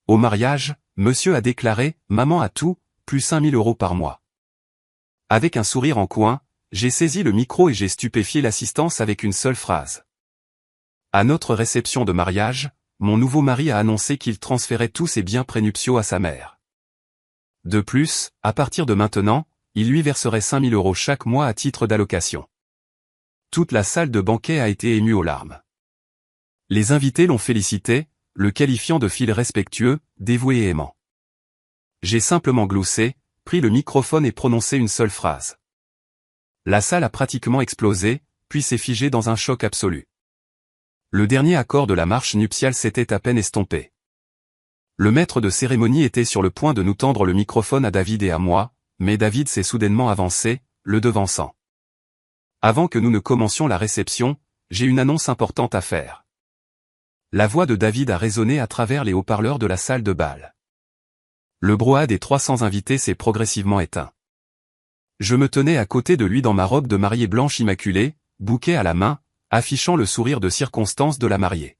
Au mariage, monsieur a déclaré « Maman a tout, plus 5 000 € par mois ». Avec un sourire en coin, j'ai saisi le micro et j'ai stupéfié l'assistance avec une seule phrase. À notre réception de mariage, mon nouveau mari a annoncé qu'il transférait tous ses biens prénuptiaux à sa mère. De plus, à partir de maintenant, il lui verserait 5 000 € chaque mois à titre d'allocation. Toute la salle de banquet a été émue aux larmes. Les invités l'ont félicité, le qualifiant de fils respectueux, dévoué et aimant. J'ai simplement gloussé, pris le microphone et prononcé une seule phrase. La salle a pratiquement explosé, puis s'est figée dans un choc absolu. Le dernier accord de la marche nuptiale s'était à peine estompé. Le maître de cérémonie était sur le point de nous tendre le microphone à David et à moi, mais David s'est soudainement avancé, le devançant. Avant que nous ne commencions la réception, j'ai une annonce importante à faire. La voix de David a résonné à travers les haut-parleurs de la salle de bal. Le brouhaha des 300 invités s'est progressivement éteint. Je me tenais à côté de lui dans ma robe de mariée blanche immaculée, bouquet à la main, affichant le sourire de circonstance de la mariée.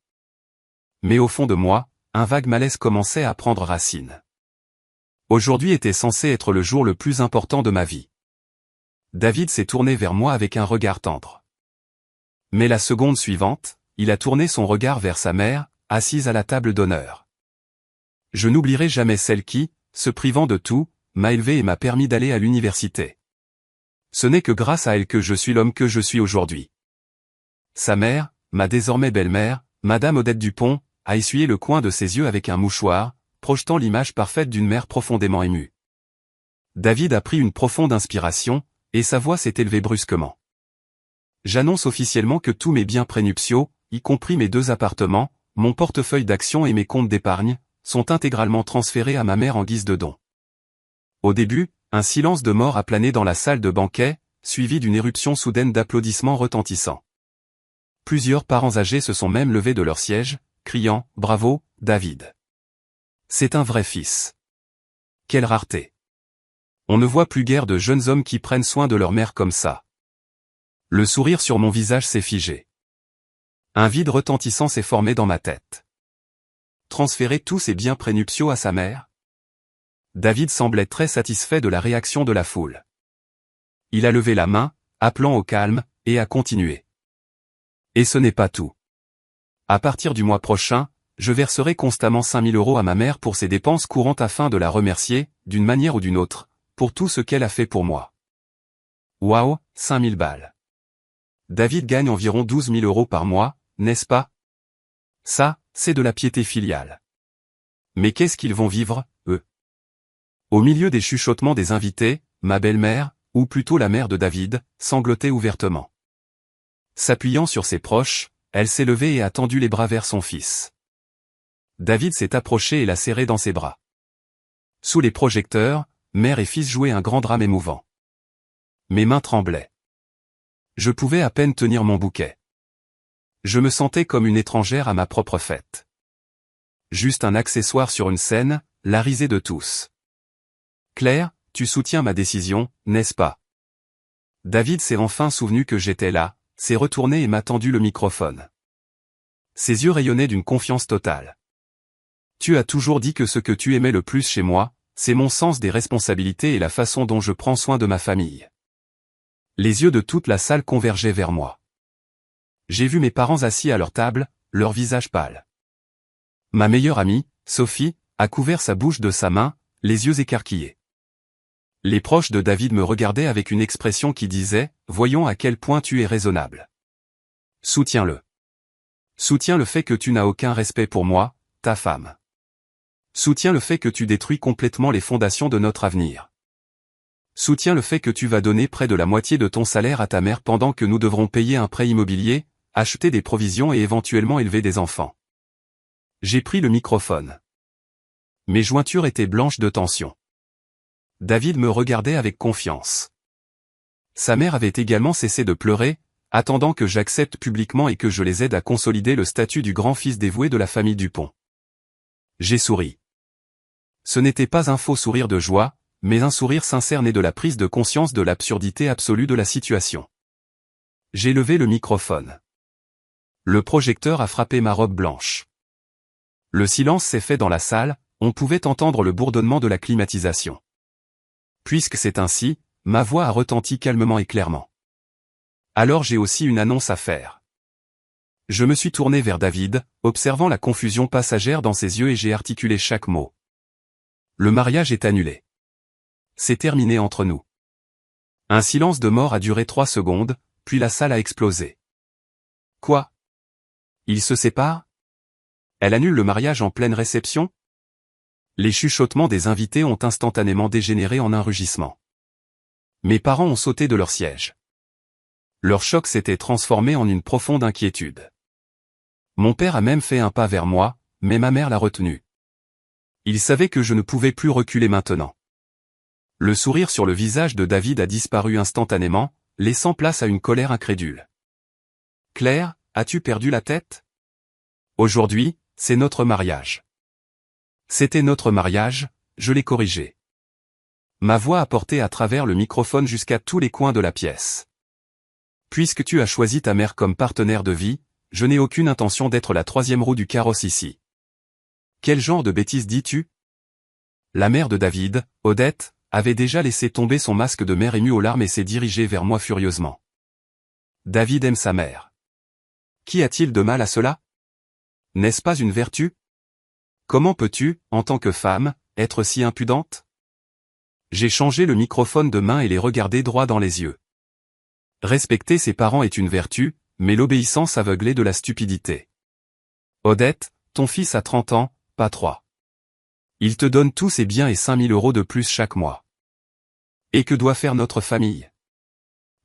Mais au fond de moi, un vague malaise commençait à prendre racine. Aujourd'hui était censé être le jour le plus important de ma vie. David s'est tourné vers moi avec un regard tendre. Mais la seconde suivante, il a tourné son regard vers sa mère, assise à la table d'honneur. Je n'oublierai jamais celle qui, se privant de tout, m'a élevé et m'a permis d'aller à l'université. Ce n'est que grâce à elle que je suis l'homme que je suis aujourd'hui. Sa mère, ma désormais belle-mère, Madame Odette Dupont, a essuyé le coin de ses yeux avec un mouchoir, projetant l'image parfaite d'une mère profondément émue. David a pris une profonde inspiration, et sa voix s'est élevée brusquement. J'annonce officiellement que tous mes biens prénuptiaux, y compris mes 2 appartements, mon portefeuille d'actions et mes comptes d'épargne, sont intégralement transférés à ma mère en guise de don. Au début, un silence de mort a plané dans la salle de banquet, suivi d'une éruption soudaine d'applaudissements retentissants. Plusieurs parents âgés se sont même levés de leur siège, criant « Bravo, David ! C'est un vrai fils ! Quelle rareté ! On ne voit plus guère de jeunes hommes qui prennent soin de leur mère comme ça. » Le sourire sur mon visage s'est figé. Un vide retentissant s'est formé dans ma tête. Transférer tous ses biens prénuptiaux à sa mère? David semblait très satisfait de la réaction de la foule. Il a levé la main, appelant au calme, et a continué. Et ce n'est pas tout. À partir du mois prochain, je verserai constamment 5 000 € à ma mère pour ses dépenses courantes afin de la remercier, d'une manière ou d'une autre, pour tout ce qu'elle a fait pour moi. Waouh, 5 000 balles. David gagne environ 12 000 € par mois, n'est-ce pas? Ça, c'est de la piété filiale. Mais qu'est-ce qu'ils vont vivre, eux? Au milieu des chuchotements des invités, ma belle-mère, ou plutôt la mère de David, sanglotait ouvertement. S'appuyant sur ses proches, elle s'est levée et a tendu les bras vers son fils. David s'est approché et l'a serré dans ses bras. Sous les projecteurs, mère et fils jouaient un grand drame émouvant. Mes mains tremblaient. Je pouvais à peine tenir mon bouquet. Je me sentais comme une étrangère à ma propre fête. Juste un accessoire sur une scène, la risée de tous. Claire, tu soutiens ma décision, n'est-ce pas? David s'est enfin souvenu que j'étais là, s'est retourné et m'a tendu le microphone. Ses yeux rayonnaient d'une confiance totale. Tu as toujours dit que ce que tu aimais le plus chez moi, c'est mon sens des responsabilités et la façon dont je prends soin de ma famille. Les yeux de toute la salle convergeaient vers moi. J'ai vu mes parents assis à leur table, leur visage pâle. Ma meilleure amie, Sophie, a couvert sa bouche de sa main, les yeux écarquillés. Les proches de David me regardaient avec une expression qui disait « Voyons à quel point tu es raisonnable. Soutiens-le. Soutiens le fait que tu n'as aucun respect pour moi, ta femme. Soutiens le fait que tu détruis complètement les fondations de notre avenir. Soutiens le fait que tu vas donner près de la moitié de ton salaire à ta mère pendant que nous devrons payer un prêt immobilier, acheter des provisions et éventuellement élever des enfants. » J'ai pris le microphone. Mes jointures étaient blanches de tension. David me regardait avec confiance. Sa mère avait également cessé de pleurer, attendant que j'accepte publiquement et que je les aide à consolider le statut du grand-fils dévoué de la famille Dupont. J'ai souri. Ce n'était pas un faux sourire de joie, mais un sourire sincère né de la prise de conscience de l'absurdité absolue de la situation. J'ai levé le microphone. Le projecteur a frappé ma robe blanche. Le silence s'est fait dans la salle, on pouvait entendre le bourdonnement de la climatisation. Puisque c'est ainsi, ma voix a retenti calmement et clairement. Alors j'ai aussi une annonce à faire. Je me suis tourné vers David, observant la confusion passagère dans ses yeux et j'ai articulé chaque mot. Le mariage est annulé. C'est terminé entre nous. Un silence de mort a duré 3 secondes, puis la salle a explosé. Quoi? Ils se séparent? Elle annule le mariage en pleine réception? Les chuchotements des invités ont instantanément dégénéré en un rugissement. Mes parents ont sauté de leur siège. Leur choc s'était transformé en une profonde inquiétude. Mon père a même fait un pas vers moi, mais ma mère l'a retenu. Il savait que je ne pouvais plus reculer maintenant. Le sourire sur le visage de David a disparu instantanément, laissant place à une colère incrédule. Claire, as-tu perdu la tête? Aujourd'hui, c'est notre mariage. C'était notre mariage, je l'ai corrigé. Ma voix a porté à travers le microphone jusqu'à tous les coins de la pièce. Puisque tu as choisi ta mère comme partenaire de vie, je n'ai aucune intention d'être la 3e roue du carrosse ici. Quel genre de bêtises dis-tu? La mère de David, Odette, avait déjà laissé tomber son masque de mère émue aux larmes et s'est dirigée vers moi furieusement. David aime sa mère. Qu'y a-t-il de mal à cela? N'est-ce pas une vertu? Comment peux-tu, en tant que femme, être si impudente? J'ai changé le microphone de main et les regardé droit dans les yeux. Respecter ses parents est une vertu, mais l'obéissance aveugle est de la stupidité. Odette, ton fils a 30 ans, pas 3. Il te donne tous ses biens et 5 000 € de plus chaque mois. Et que doit faire notre famille?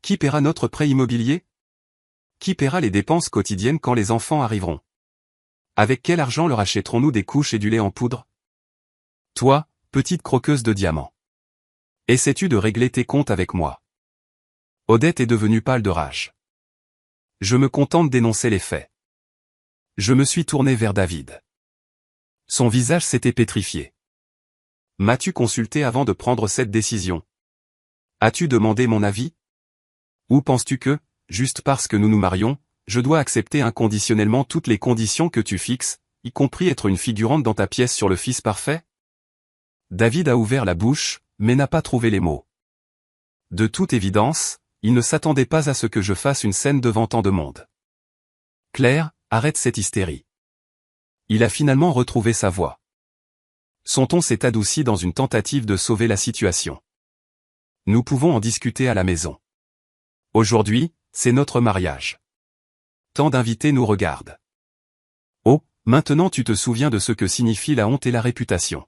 Qui paiera notre prêt immobilier? Qui paiera les dépenses quotidiennes quand les enfants arriveront? Avec quel argent leur achèterons-nous des couches et du lait en poudre? Toi, petite croqueuse de diamants. Essaies-tu de régler tes comptes avec moi? Odette est devenue pâle de rage. Je me contente d'énoncer les faits. Je me suis tourné vers David. Son visage s'était pétrifié. M'as-tu consulté avant de prendre cette décision? As-tu demandé mon avis? Ou penses-tu que, juste parce que nous nous marions, je dois accepter inconditionnellement toutes les conditions que tu fixes, y compris être une figurante dans ta pièce sur le fils parfait? David a ouvert la bouche, mais n'a pas trouvé les mots. De toute évidence, il ne s'attendait pas à ce que je fasse une scène devant tant de monde. Claire, arrête cette hystérie. Il a finalement retrouvé sa voix. Son ton s'est adouci dans une tentative de sauver la situation. Nous pouvons en discuter à la maison. Aujourd'hui, c'est notre mariage. Tant d'invités nous regardent. Oh, maintenant tu te souviens de ce que signifie la honte et la réputation.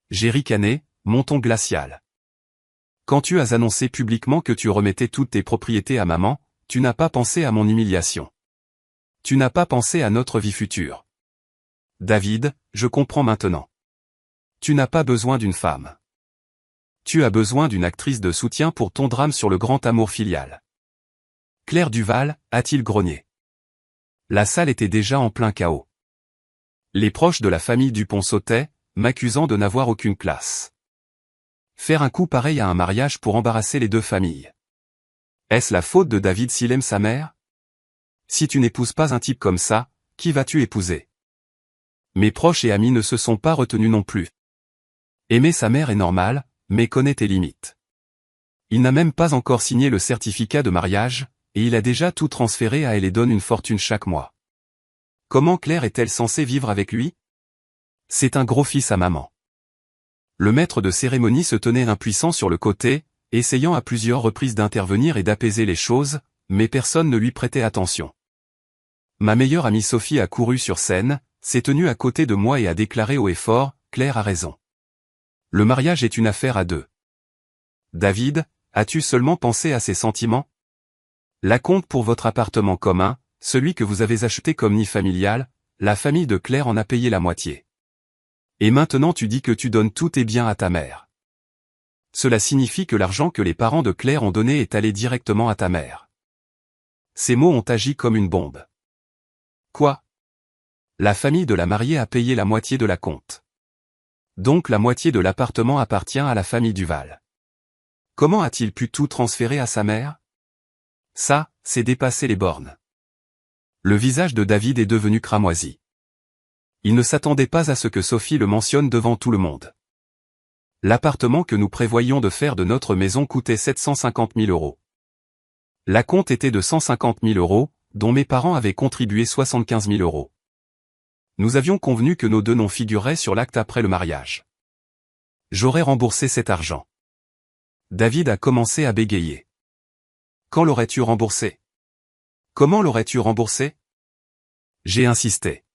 J'ai ricané, mon ton glacial. Quand tu as annoncé publiquement que tu remettais toutes tes propriétés à maman, tu n'as pas pensé à mon humiliation. Tu n'as pas pensé à notre vie future. David, je comprends maintenant. Tu n'as pas besoin d'une femme. Tu as besoin d'une actrice de soutien pour ton drame sur le grand amour filial. Claire Duval, a-t-il grogné. La salle était déjà en plein chaos. Les proches de la famille Dupont sautaient, m'accusant de n'avoir aucune classe. Faire un coup pareil à un mariage pour embarrasser les deux familles. Est-ce la faute de David s'il aime sa mère? Si tu n'épouses pas un type comme ça, qui vas-tu épouser? Mes proches et amis ne se sont pas retenus non plus. Aimer sa mère est normal, mais connais tes limites. Il n'a même pas encore signé le certificat de mariage, et il a déjà tout transféré à elle et donne une fortune chaque mois. Comment Claire est-elle censée vivre avec lui? C'est un gros fils à maman. Le maître de cérémonie se tenait impuissant sur le côté, essayant à plusieurs reprises d'intervenir et d'apaiser les choses, mais personne ne lui prêtait attention. Ma meilleure amie Sophie a couru sur scène, s'est tenue à côté de moi et a déclaré haut et fort, Claire a raison. Le mariage est une affaire à deux. David, as-tu seulement pensé à ses sentiments? La compte pour votre appartement commun, celui que vous avez acheté comme nid familial, la famille de Claire en a payé la moitié. Et maintenant tu dis que tu donnes tous tes biens à ta mère. Cela signifie que l'argent que les parents de Claire ont donné est allé directement à ta mère. Ces mots ont agi comme une bombe. Quoi? La famille de la mariée a payé la moitié de la compte. Donc la moitié de l'appartement appartient à la famille Duval. Comment a-t-il pu tout transférer à sa mère? Ça, c'est dépasser les bornes. Le visage de David est devenu cramoisi. Il ne s'attendait pas à ce que Sophie le mentionne devant tout le monde. L'appartement que nous prévoyions de faire de notre maison coûtait 750 000 euros. L'acompte était de 150 000 euros, dont mes parents avaient contribué 75 000 euros. Nous avions convenu que nos deux noms figureraient sur l'acte après le mariage. J'aurais remboursé cet argent. David a commencé à bégayer. Quand l'aurais-tu remboursé? Comment l'aurais-tu remboursé? J'ai insisté.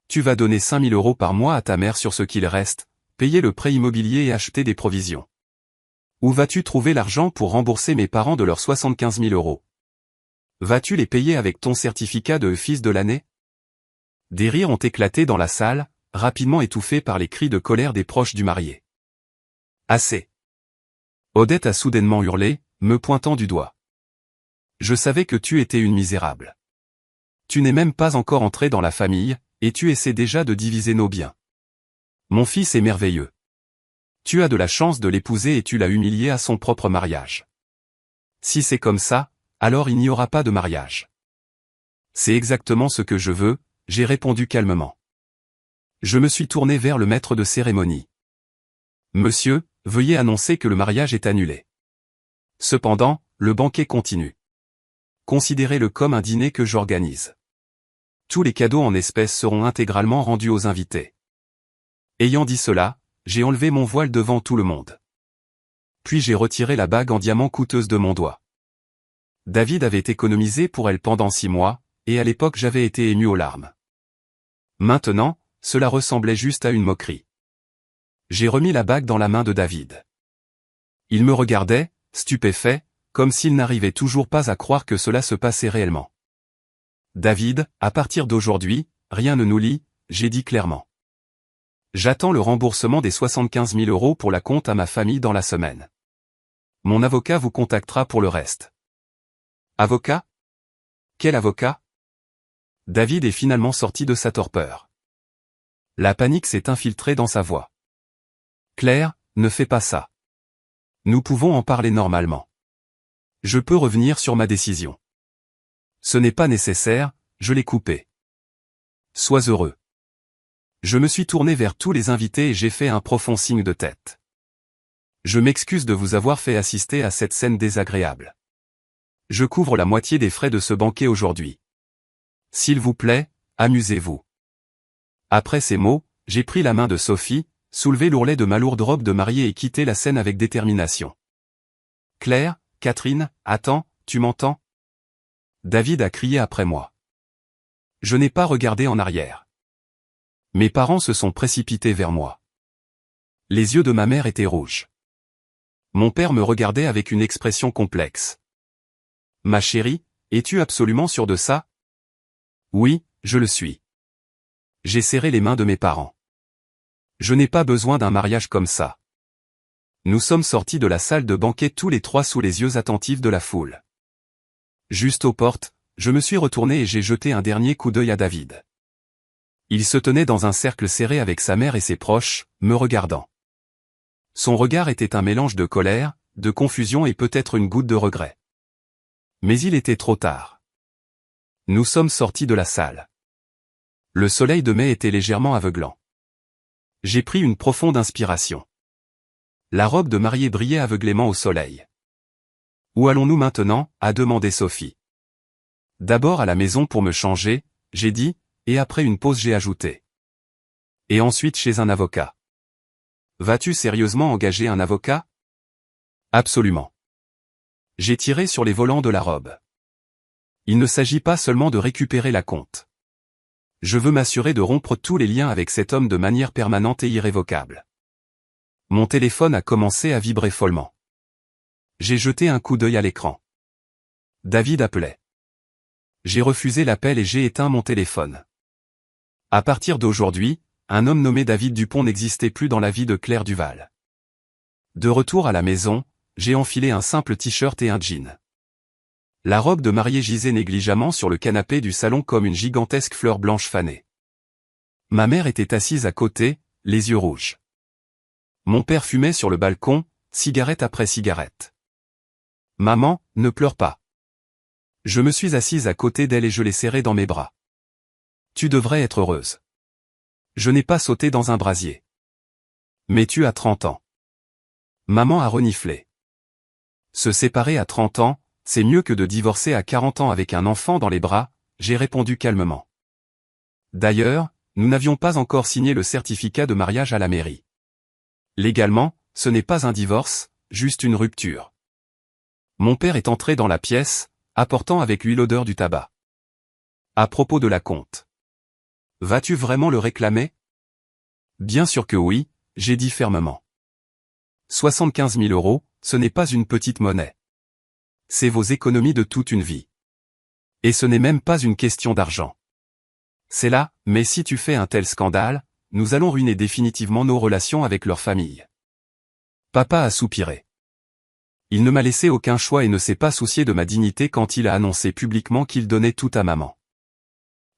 Tu vas donner 5 000 euros par mois à ta mère sur ce qu'il reste, payer le prêt immobilier et acheter des provisions. Où vas-tu trouver l'argent pour rembourser mes parents de leurs 75 000 euros? Vas-tu les payer avec ton certificat de fils de l'année? Des rires ont éclaté dans la salle, rapidement étouffés par les cris de colère des proches du marié. Assez. Odette a soudainement hurlé, me pointant du doigt. Je savais que tu étais une misérable. Tu n'es même pas encore entré dans la famille, et tu essaies déjà de diviser nos biens. Mon fils est merveilleux. Tu as de la chance de l'épouser et tu l'as humilié à son propre mariage. Si c'est comme ça, alors il n'y aura pas de mariage. C'est exactement ce que je veux, j'ai répondu calmement. Je me suis tourné vers le maître de cérémonie. Monsieur, veuillez annoncer que le mariage est annulé. Cependant, le banquet continue. Considérez-le comme un dîner que j'organise. Tous les cadeaux en espèces seront intégralement rendus aux invités. Ayant dit cela, j'ai enlevé mon voile devant tout le monde. Puis j'ai retiré la bague en diamant coûteuse de mon doigt. David avait économisé pour elle pendant 6 mois, et à l'époque j'avais été ému aux larmes. Maintenant, cela ressemblait juste à une moquerie. J'ai remis la bague dans la main de David. Il me regardait, stupéfait, comme s'il n'arrivait toujours pas à croire que cela se passait réellement. David, à partir d'aujourd'hui, rien ne nous lie, j'ai dit clairement. J'attends le remboursement des 75 000 euros pour la compte à ma famille dans la semaine. Mon avocat vous contactera pour le reste. Avocat? Quel avocat? David est finalement sorti de sa torpeur. La panique s'est infiltrée dans sa voix. Claire, ne fais pas ça. Nous pouvons en parler normalement. Je peux revenir sur ma décision. Ce n'est pas nécessaire, je l'ai coupé. Sois heureux. Je me suis tourné vers tous les invités et j'ai fait un profond signe de tête. Je m'excuse de vous avoir fait assister à cette scène désagréable. Je couvre la moitié des frais de ce banquet aujourd'hui. S'il vous plaît, amusez-vous. Après ces mots, j'ai pris la main de Sophie, soulevé l'ourlet de ma lourde robe de mariée et quitté la scène avec détermination. Claire, Catherine, attends, tu m'entends? David a crié après moi. Je n'ai pas regardé en arrière. Mes parents se sont précipités vers moi. Les yeux de ma mère étaient rouges. Mon père me regardait avec une expression complexe. Ma chérie, es-tu absolument sûre de ça? Oui, je le suis. J'ai serré les mains de mes parents. Je n'ai pas besoin d'un mariage comme ça. Nous sommes sortis de la salle de banquet tous les trois sous les yeux attentifs de la foule. Juste aux portes, je me suis retourné et j'ai jeté un dernier coup d'œil à David. Il se tenait dans un cercle serré avec sa mère et ses proches, me regardant. Son regard était un mélange de colère, de confusion et peut-être une goutte de regret. Mais il était trop tard. Nous sommes sortis de la salle. Le soleil de mai était légèrement aveuglant. J'ai pris une profonde inspiration. La robe de mariée brillait aveuglément au soleil. Où allons-nous maintenant? A demandé Sophie. D'abord à la maison pour me changer, j'ai dit, et après une pause j'ai ajouté. Et ensuite chez un avocat. Vas-tu sérieusement engager un avocat? Absolument. J'ai tiré sur les volants de la robe. Il ne s'agit pas seulement de récupérer la compte. Je veux m'assurer de rompre tous les liens avec cet homme de manière permanente et irrévocable. Mon téléphone a commencé à vibrer follement. J'ai jeté un coup d'œil à l'écran. David appelait. J'ai refusé l'appel et j'ai éteint mon téléphone. À partir d'aujourd'hui, un homme nommé David Dupont n'existait plus dans la vie de Claire Duval. De retour à la maison, j'ai enfilé un simple t-shirt et un jean. La robe de mariée gisait négligemment sur le canapé du salon comme une gigantesque fleur blanche fanée. Ma mère était assise à côté, les yeux rouges. Mon père fumait sur le balcon, cigarette après cigarette. Maman, ne pleure pas. Je me suis assise à côté d'elle et je l'ai serrée dans mes bras. Tu devrais être heureuse. Je n'ai pas sauté dans un brasier. Mais tu as 30 ans. Maman a reniflé. Se séparer à 30 ans, c'est mieux que de divorcer à 40 ans avec un enfant dans les bras, j'ai répondu calmement. D'ailleurs, nous n'avions pas encore signé le certificat de mariage à la mairie. Légalement, ce n'est pas un divorce, juste une rupture. Mon père est entré dans la pièce, apportant avec lui l'odeur du tabac. À propos de la compte. Vas-tu vraiment le réclamer? Bien sûr que oui, j'ai dit fermement. 75 000 €, ce n'est pas une petite monnaie. C'est vos économies de toute une vie. Et ce n'est même pas une question d'argent. C'est là, mais si tu fais un tel scandale, nous allons ruiner définitivement nos relations avec leur famille. Papa a soupiré. Il ne m'a laissé aucun choix et ne s'est pas soucié de ma dignité quand il a annoncé publiquement qu'il donnait tout à maman.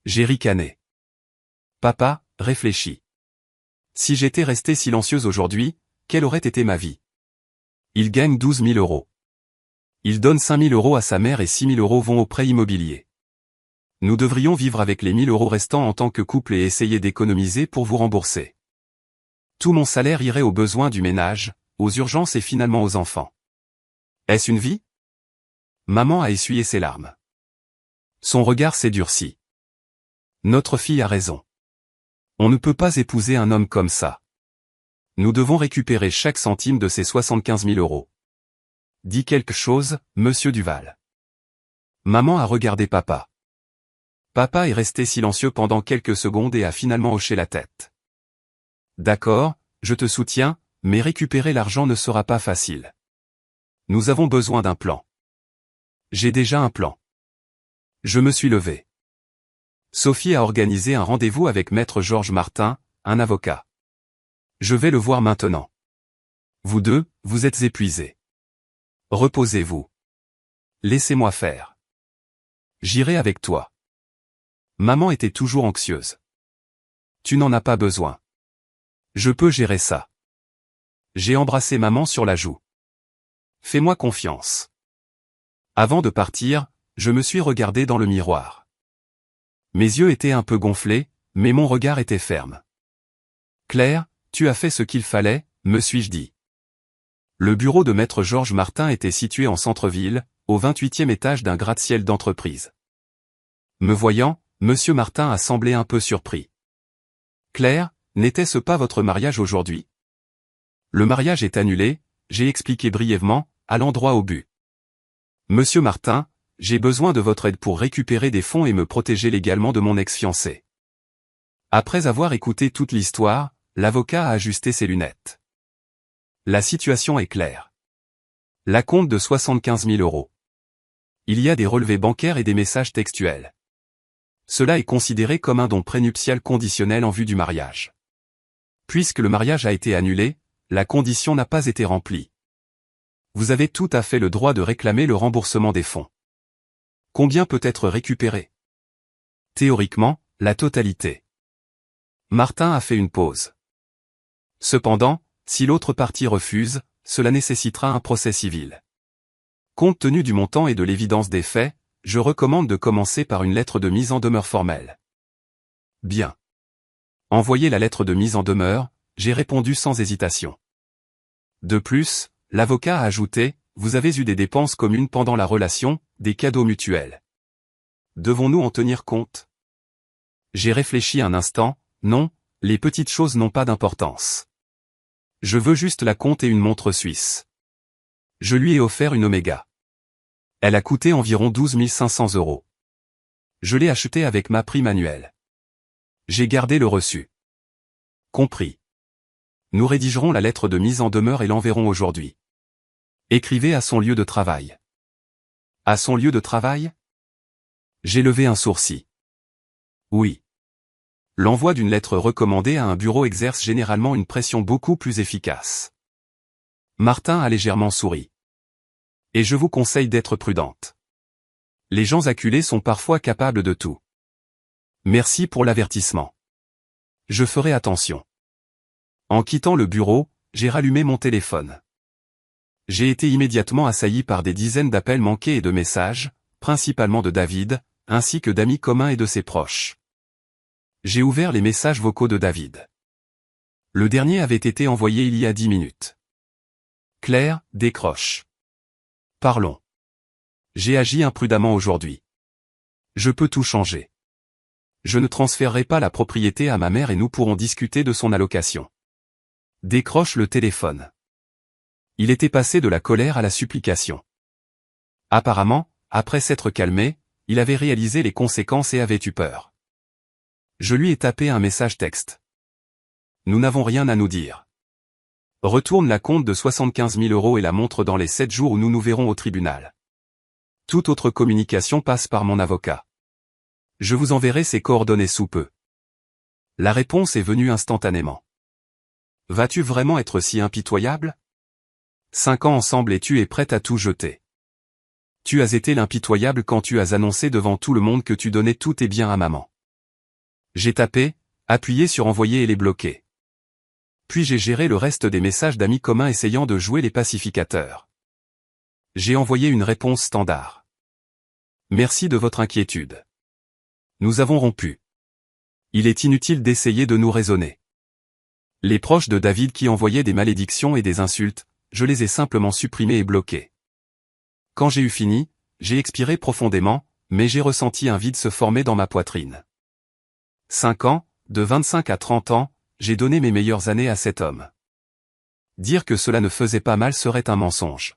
J'ai ricané. Papa, réfléchis. Si j'étais restée silencieuse aujourd'hui, quelle aurait été ma vie? Il gagne 12 000 €. Il donne 5 000 € à sa mère et 6 000 € vont au prêt immobilier. Nous devrions vivre avec les 1 000 € restants en tant que couple et essayer d'économiser pour vous rembourser. Tout mon salaire irait aux besoins du ménage, aux urgences et finalement aux enfants. Est-ce une vie? Maman a essuyé ses larmes. Son regard s'est durci. Notre fille a raison. On ne peut pas épouser un homme comme ça. Nous devons récupérer chaque centime de ces 75 000 €. Dis quelque chose, monsieur Duval. Maman a regardé papa. Papa est resté silencieux pendant quelques secondes et a finalement hoché la tête. D'accord, je te soutiens, mais récupérer l'argent ne sera pas facile. Nous avons besoin d'un plan. J'ai déjà un plan. Je me suis levé. Sophie a organisé un rendez-vous avec Maître Georges Martin, un avocat. Je vais le voir maintenant. Vous deux, vous êtes épuisés. Reposez-vous. Laissez-moi faire. J'irai avec toi. Maman était toujours anxieuse. Tu n'en as pas besoin. Je peux gérer ça. J'ai embrassé maman sur la joue. Fais-moi confiance. Avant de partir, je me suis regardé dans le miroir. Mes yeux étaient un peu gonflés, mais mon regard était ferme. Claire, tu as fait ce qu'il fallait, me suis-je dit. Le bureau de Maître Georges Martin était situé en centre-ville, au 28e étage d'un gratte-ciel d'entreprise. Me voyant, Monsieur Martin a semblé un peu surpris. Claire, n'était-ce pas votre mariage aujourd'hui? Le mariage est annulé, j'ai expliqué brièvement, allant droit au but. Monsieur Martin, j'ai besoin de votre aide pour récupérer des fonds et me protéger légalement de mon ex-fiancé. Après avoir écouté toute l'histoire, l'avocat a ajusté ses lunettes. La situation est claire. La compte de 75 000 €. Il y a des relevés bancaires et des messages textuels. Cela est considéré comme un don prénuptial conditionnel en vue du mariage. Puisque le mariage a été annulé, la condition n'a pas été remplie. Vous avez tout à fait le droit de réclamer le remboursement des fonds. Combien peut être récupéré? Théoriquement, la totalité. Martin a fait une pause. Cependant, si l'autre partie refuse, cela nécessitera un procès civil. Compte tenu du montant et de l'évidence des faits, je recommande de commencer par une lettre de mise en demeure formelle. Bien. Envoyez la lettre de mise en demeure, j'ai répondu sans hésitation. De plus, l'avocat a ajouté, vous avez eu des dépenses communes pendant la relation, des cadeaux mutuels. Devons-nous en tenir compte? J'ai réfléchi un instant, non, les petites choses n'ont pas d'importance. Je veux juste la compte et une montre suisse. Je lui ai offert une Omega. Elle a coûté environ 12 500 €. Je l'ai achetée avec ma prime annuelle. J'ai gardé le reçu. Compris. Nous rédigerons la lettre de mise en demeure et l'enverrons aujourd'hui. Écrivez à son lieu de travail. À son lieu de travail? J'ai levé un sourcil. Oui. L'envoi d'une lettre recommandée à un bureau exerce généralement une pression beaucoup plus efficace. Martin a légèrement souri. Et je vous conseille d'être prudente. Les gens acculés sont parfois capables de tout. Merci pour l'avertissement. Je ferai attention. En quittant le bureau, j'ai rallumé mon téléphone. J'ai été immédiatement assailli par des dizaines d'appels manqués et de messages, principalement de David, ainsi que d'amis communs et de ses proches. J'ai ouvert les messages vocaux de David. Le dernier avait été envoyé il y a 10 minutes. Claire, décroche. Parlons. J'ai agi imprudemment aujourd'hui. Je peux tout changer. Je ne transférerai pas la propriété à ma mère et nous pourrons discuter de son allocation. Décroche le téléphone. Il était passé de la colère à la supplication. Apparemment, après s'être calmé, il avait réalisé les conséquences et avait eu peur. Je lui ai tapé un message texte. Nous n'avons rien à nous dire. Retourne la compte de 75 000 € et la montre dans les 7 jours où nous nous verrons au tribunal. Toute autre communication passe par mon avocat. Je vous enverrai ses coordonnées sous peu. La réponse est venue instantanément. Vas-tu vraiment être si impitoyable? 5 ans ensemble et tu es prête à tout jeter. Tu as été l'impitoyable quand tu as annoncé devant tout le monde que tu donnais tous tes biens à maman. J'ai tapé, appuyé sur envoyer et les bloquer. Puis j'ai géré le reste des messages d'amis communs essayant de jouer les pacificateurs. J'ai envoyé une réponse standard. Merci de votre inquiétude. Nous avons rompu. Il est inutile d'essayer de nous raisonner. Les proches de David qui envoyaient des malédictions et des insultes, je les ai simplement supprimés et bloqués. Quand j'ai eu fini, j'ai expiré profondément, mais j'ai ressenti un vide se former dans ma poitrine. 5 ans, de 25 à 30 ans, j'ai donné mes meilleures années à cet homme. Dire que cela ne faisait pas mal serait un mensonge.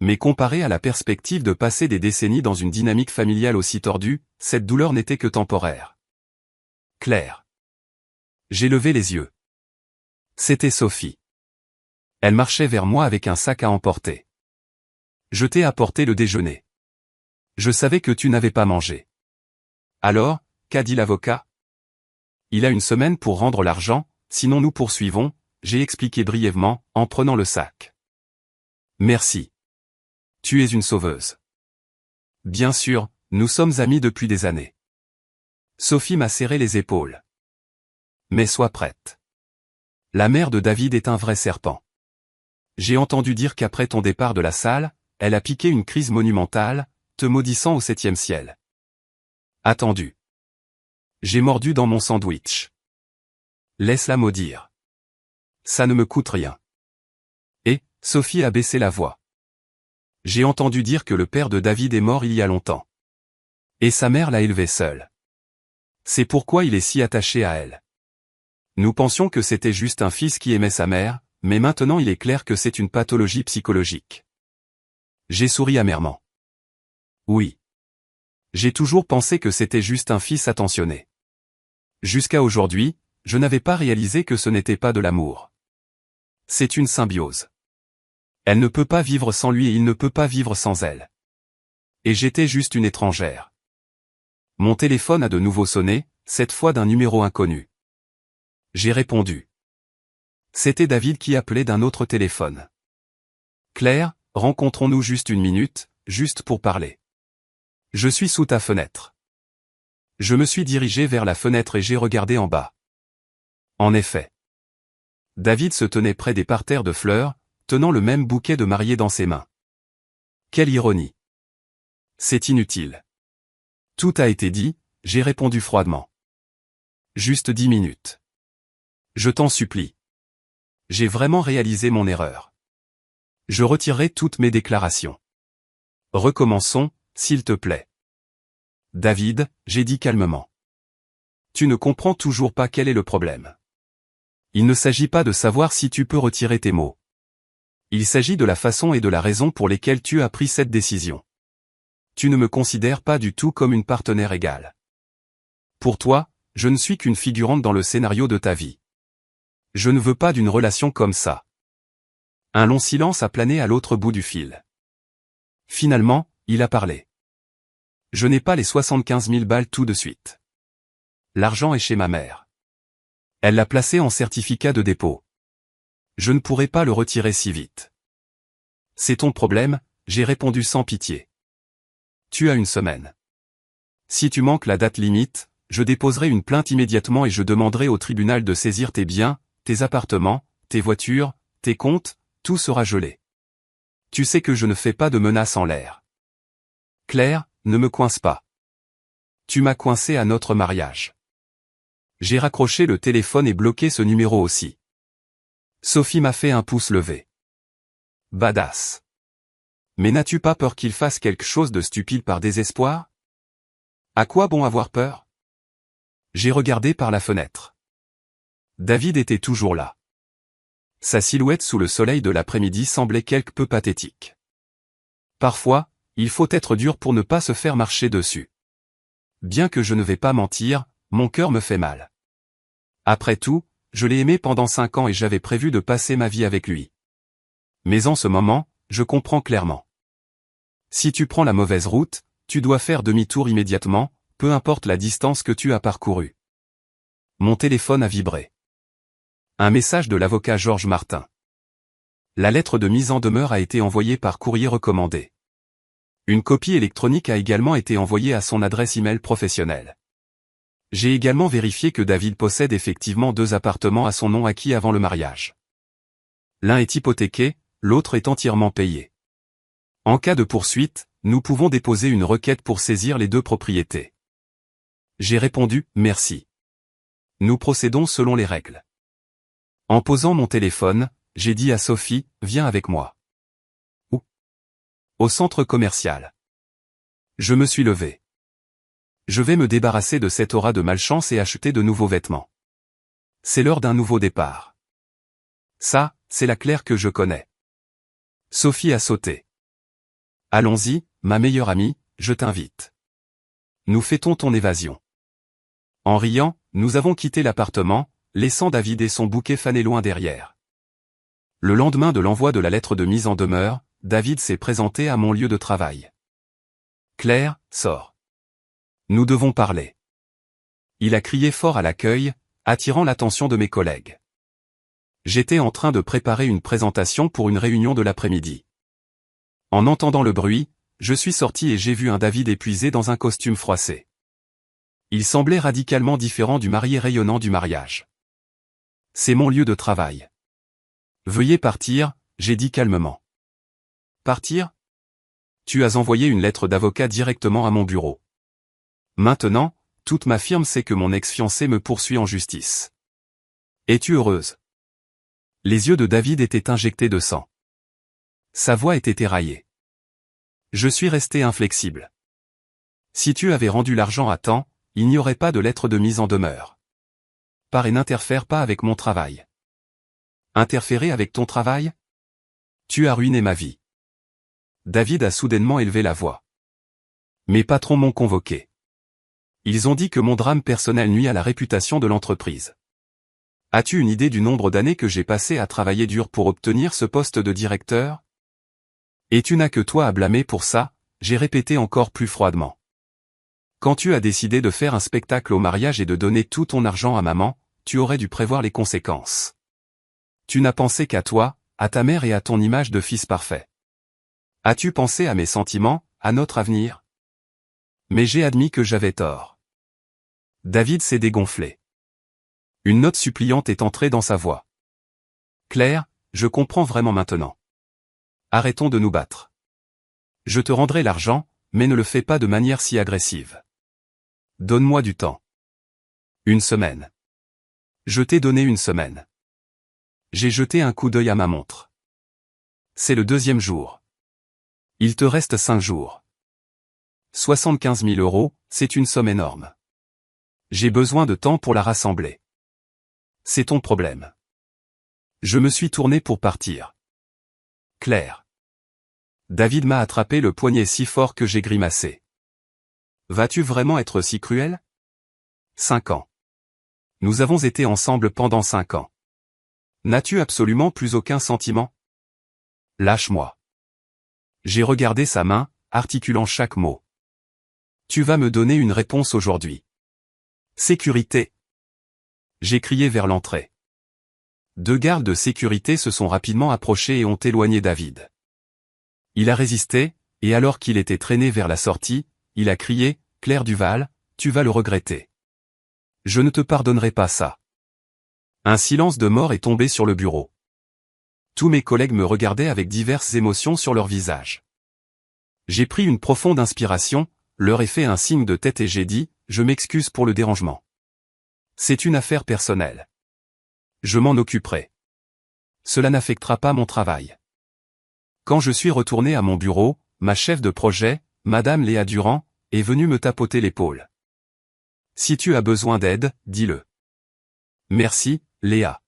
Mais comparé à la perspective de passer des décennies dans une dynamique familiale aussi tordue, cette douleur n'était que temporaire. Claire. J'ai levé les yeux. C'était Sophie. Elle marchait vers moi avec un sac à emporter. Je t'ai apporté le déjeuner. Je savais que tu n'avais pas mangé. Alors, qu'a dit l'avocat? Il a une semaine pour rendre l'argent, sinon nous poursuivons, j'ai expliqué brièvement, en prenant le sac. Merci. Tu es une sauveuse. Bien sûr, nous sommes amis depuis des années. Sophie m'a serré les épaules. Mais sois prête. La mère de David est un vrai serpent. J'ai entendu dire qu'après ton départ de la salle, elle a piqué une crise monumentale, te maudissant au 7e ciel. Attendu. J'ai mordu dans mon sandwich. Laisse-la maudire. Ça ne me coûte rien. Et, Sophie a baissé la voix. J'ai entendu dire que le père de David est mort il y a longtemps. Et sa mère l'a élevé seule. C'est pourquoi il est si attaché à elle. Nous pensions que c'était juste un fils qui aimait sa mère, mais maintenant il est clair que c'est une pathologie psychologique. J'ai souri amèrement. Oui. J'ai toujours pensé que c'était juste un fils attentionné. Jusqu'à aujourd'hui, je n'avais pas réalisé que ce n'était pas de l'amour. C'est une symbiose. Elle ne peut pas vivre sans lui et il ne peut pas vivre sans elle. Et j'étais juste une étrangère. Mon téléphone a de nouveau sonné, cette fois d'un numéro inconnu. J'ai répondu. C'était David qui appelait d'un autre téléphone. Claire, rencontrons-nous juste une minute, juste pour parler. Je suis sous ta fenêtre. Je me suis dirigé vers la fenêtre et j'ai regardé en bas. En effet. David se tenait près des parterres de fleurs, tenant le même bouquet de mariée dans ses mains. Quelle ironie. C'est inutile. Tout a été dit, j'ai répondu froidement. Juste 10 minutes. Je t'en supplie. J'ai vraiment réalisé mon erreur. Je retirerai toutes mes déclarations. Recommençons, s'il te plaît. David, j'ai dit calmement. Tu ne comprends toujours pas quel est le problème. Il ne s'agit pas de savoir si tu peux retirer tes mots. Il s'agit de la façon et de la raison pour lesquelles tu as pris cette décision. Tu ne me considères pas du tout comme une partenaire égale. Pour toi, je ne suis qu'une figurante dans le scénario de ta vie. Je ne veux pas d'une relation comme ça. Un long silence a plané à l'autre bout du fil. Finalement, il a parlé. Je n'ai pas les 75 000 balles tout de suite. L'argent est chez ma mère. Elle l'a placé en certificat de dépôt. Je ne pourrai pas le retirer si vite. C'est ton problème, j'ai répondu sans pitié. Tu as une semaine. Si tu manques la date limite, je déposerai une plainte immédiatement et je demanderai au tribunal de saisir tes biens, tes appartements, tes voitures, tes comptes, tout sera gelé. Tu sais que je ne fais pas de menaces en l'air. Claire, ne me coince pas. Tu m'as coincé à notre mariage. J'ai raccroché le téléphone et bloqué ce numéro aussi. Sophie m'a fait un pouce levé. Badass. Mais n'as-tu pas peur qu'il fasse quelque chose de stupide par désespoir? À quoi bon avoir peur? J'ai regardé par la fenêtre. David était toujours là. Sa silhouette sous le soleil de l'après-midi semblait quelque peu pathétique. Parfois, il faut être dur pour ne pas se faire marcher dessus. Bien que je ne vais pas mentir, mon cœur me fait mal. Après tout, je l'ai aimé pendant 5 ans et j'avais prévu de passer ma vie avec lui. Mais en ce moment, je comprends clairement. Si tu prends la mauvaise route, tu dois faire demi-tour immédiatement, peu importe la distance que tu as parcourue. Mon téléphone a vibré. Un message de l'avocat Georges Martin. La lettre de mise en demeure a été envoyée par courrier recommandé. Une copie électronique a également été envoyée à son adresse email professionnelle. J'ai également vérifié que David possède effectivement 2 appartements à son nom acquis avant le mariage. L'un est hypothéqué, l'autre est entièrement payé. En cas de poursuite, nous pouvons déposer une requête pour saisir les 2 propriétés. J'ai répondu « Merci ». Nous procédons selon les règles. En posant mon téléphone, j'ai dit à Sophie « Viens avec moi ». Où? Au centre commercial. Je me suis levé. Je vais me débarrasser de cette aura de malchance et acheter de nouveaux vêtements. C'est l'heure d'un nouveau départ. Ça, c'est la Claire que je connais. Sophie a sauté. Allons-y, ma meilleure amie, je t'invite. Nous fêtons ton évasion. En riant, nous avons quitté l'appartement, laissant David et son bouquet fané loin derrière. Le lendemain de l'envoi de la lettre de mise en demeure, David s'est présenté à mon lieu de travail. Claire, sors. Nous devons parler. Il a crié fort à l'accueil, attirant l'attention de mes collègues. J'étais en train de préparer une présentation pour une réunion de l'après-midi. En entendant le bruit, je suis sorti et j'ai vu un David épuisé dans un costume froissé. Il semblait radicalement différent du marié rayonnant du mariage. C'est mon lieu de travail. Veuillez partir, j'ai dit calmement. Partir? Tu as envoyé une lettre d'avocat directement à mon bureau. Maintenant, toute ma firme sait que mon ex-fiancé me poursuit en justice. Es-tu heureuse? Les yeux de David étaient injectés de sang. Sa voix était éraillée. Je suis resté inflexible. Si tu avais rendu l'argent à temps, il n'y aurait pas de lettre de mise en demeure. Pars et n'interfère pas avec mon travail. Interférer avec ton travail? Tu as ruiné ma vie. David a soudainement élevé la voix. Mes patrons m'ont convoqué. Ils ont dit que mon drame personnel nuit à la réputation de l'entreprise. As-tu une idée du nombre d'années que j'ai passé à travailler dur pour obtenir ce poste de directeur? Et tu n'as que toi à blâmer pour ça, j'ai répété encore plus froidement. Quand tu as décidé de faire un spectacle au mariage et de donner tout ton argent à maman, tu aurais dû prévoir les conséquences. Tu n'as pensé qu'à toi, à ta mère et à ton image de fils parfait. As-tu pensé à mes sentiments, à notre avenir? Mais j'ai admis que j'avais tort. David s'est dégonflé. Une note suppliante est entrée dans sa voix. Claire, je comprends vraiment maintenant. Arrêtons de nous battre. Je te rendrai l'argent, mais ne le fais pas de manière si agressive. Donne-moi du temps. 1 semaine. Je t'ai donné 1 semaine. J'ai jeté un coup d'œil à ma montre. C'est le 2e jour. Il te reste 5 jours. 75 000 €, c'est une somme énorme. J'ai besoin de temps pour la rassembler. C'est ton problème. Je me suis tourné pour partir. Claire. David m'a attrapé le poignet si fort que j'ai grimacé. Vas-tu vraiment être si cruel? 5 ans. Nous avons été ensemble pendant 5 ans. N'as-tu absolument plus aucun sentiment? Lâche-moi. J'ai regardé sa main, articulant chaque mot. Tu vas me donner une réponse aujourd'hui. Sécurité. J'ai crié vers l'entrée. 2 gardes de sécurité se sont rapidement approchés et ont éloigné David. Il a résisté, et alors qu'il était traîné vers la sortie, il a crié, « Claire Duval, tu vas le regretter. Je ne te pardonnerai pas ça. » Un silence de mort est tombé sur le bureau. Tous mes collègues me regardaient avec diverses émotions sur leur visage. J'ai pris une profonde inspiration, leur ai fait un signe de tête et j'ai dit, « Je m'excuse pour le dérangement. » C'est une affaire personnelle. Je m'en occuperai. Cela n'affectera pas mon travail. Quand je suis retourné à mon bureau, ma chef de projet, Madame Léa Durand, est venue me tapoter l'épaule. Si tu as besoin d'aide, dis-le. Merci, Léa.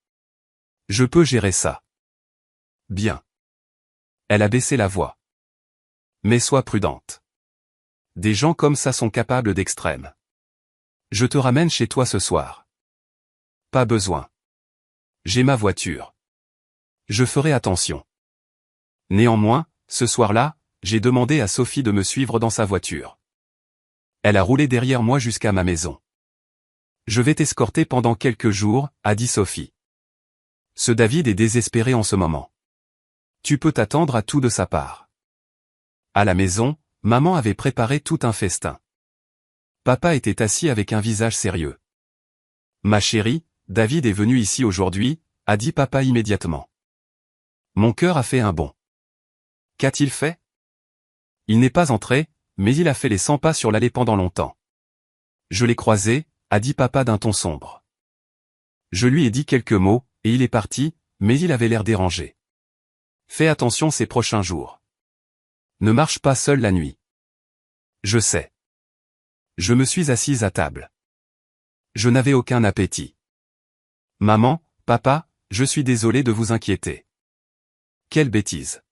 Je peux gérer ça. Bien. Elle a baissé la voix. Mais sois prudente. Des gens comme ça sont capables d'extrêmes. Je te ramène chez toi ce soir. Pas besoin. J'ai ma voiture. Je ferai attention. Néanmoins, ce soir-là, j'ai demandé à Sophie de me suivre dans sa voiture. Elle a roulé derrière moi jusqu'à ma maison. Je vais t'escorter pendant quelques jours, a dit Sophie. Ce David est désespéré en ce moment. Tu peux t'attendre à tout de sa part. À la maison, maman avait préparé tout un festin. Papa était assis avec un visage sérieux. Ma chérie, David est venu ici aujourd'hui, a dit papa immédiatement. Mon cœur a fait un bond. Qu'a-t-il fait? Il n'est pas entré, mais il a fait les 100 pas sur l'allée pendant longtemps. Je l'ai croisé, a dit papa d'un ton sombre. Je lui ai dit quelques mots, et il est parti, mais il avait l'air dérangé. Fais attention ces prochains jours. Ne marche pas seul la nuit. Je sais. Je me suis assise à table. Je n'avais aucun appétit. Maman, papa, je suis désolé de vous inquiéter. Quelle bêtise.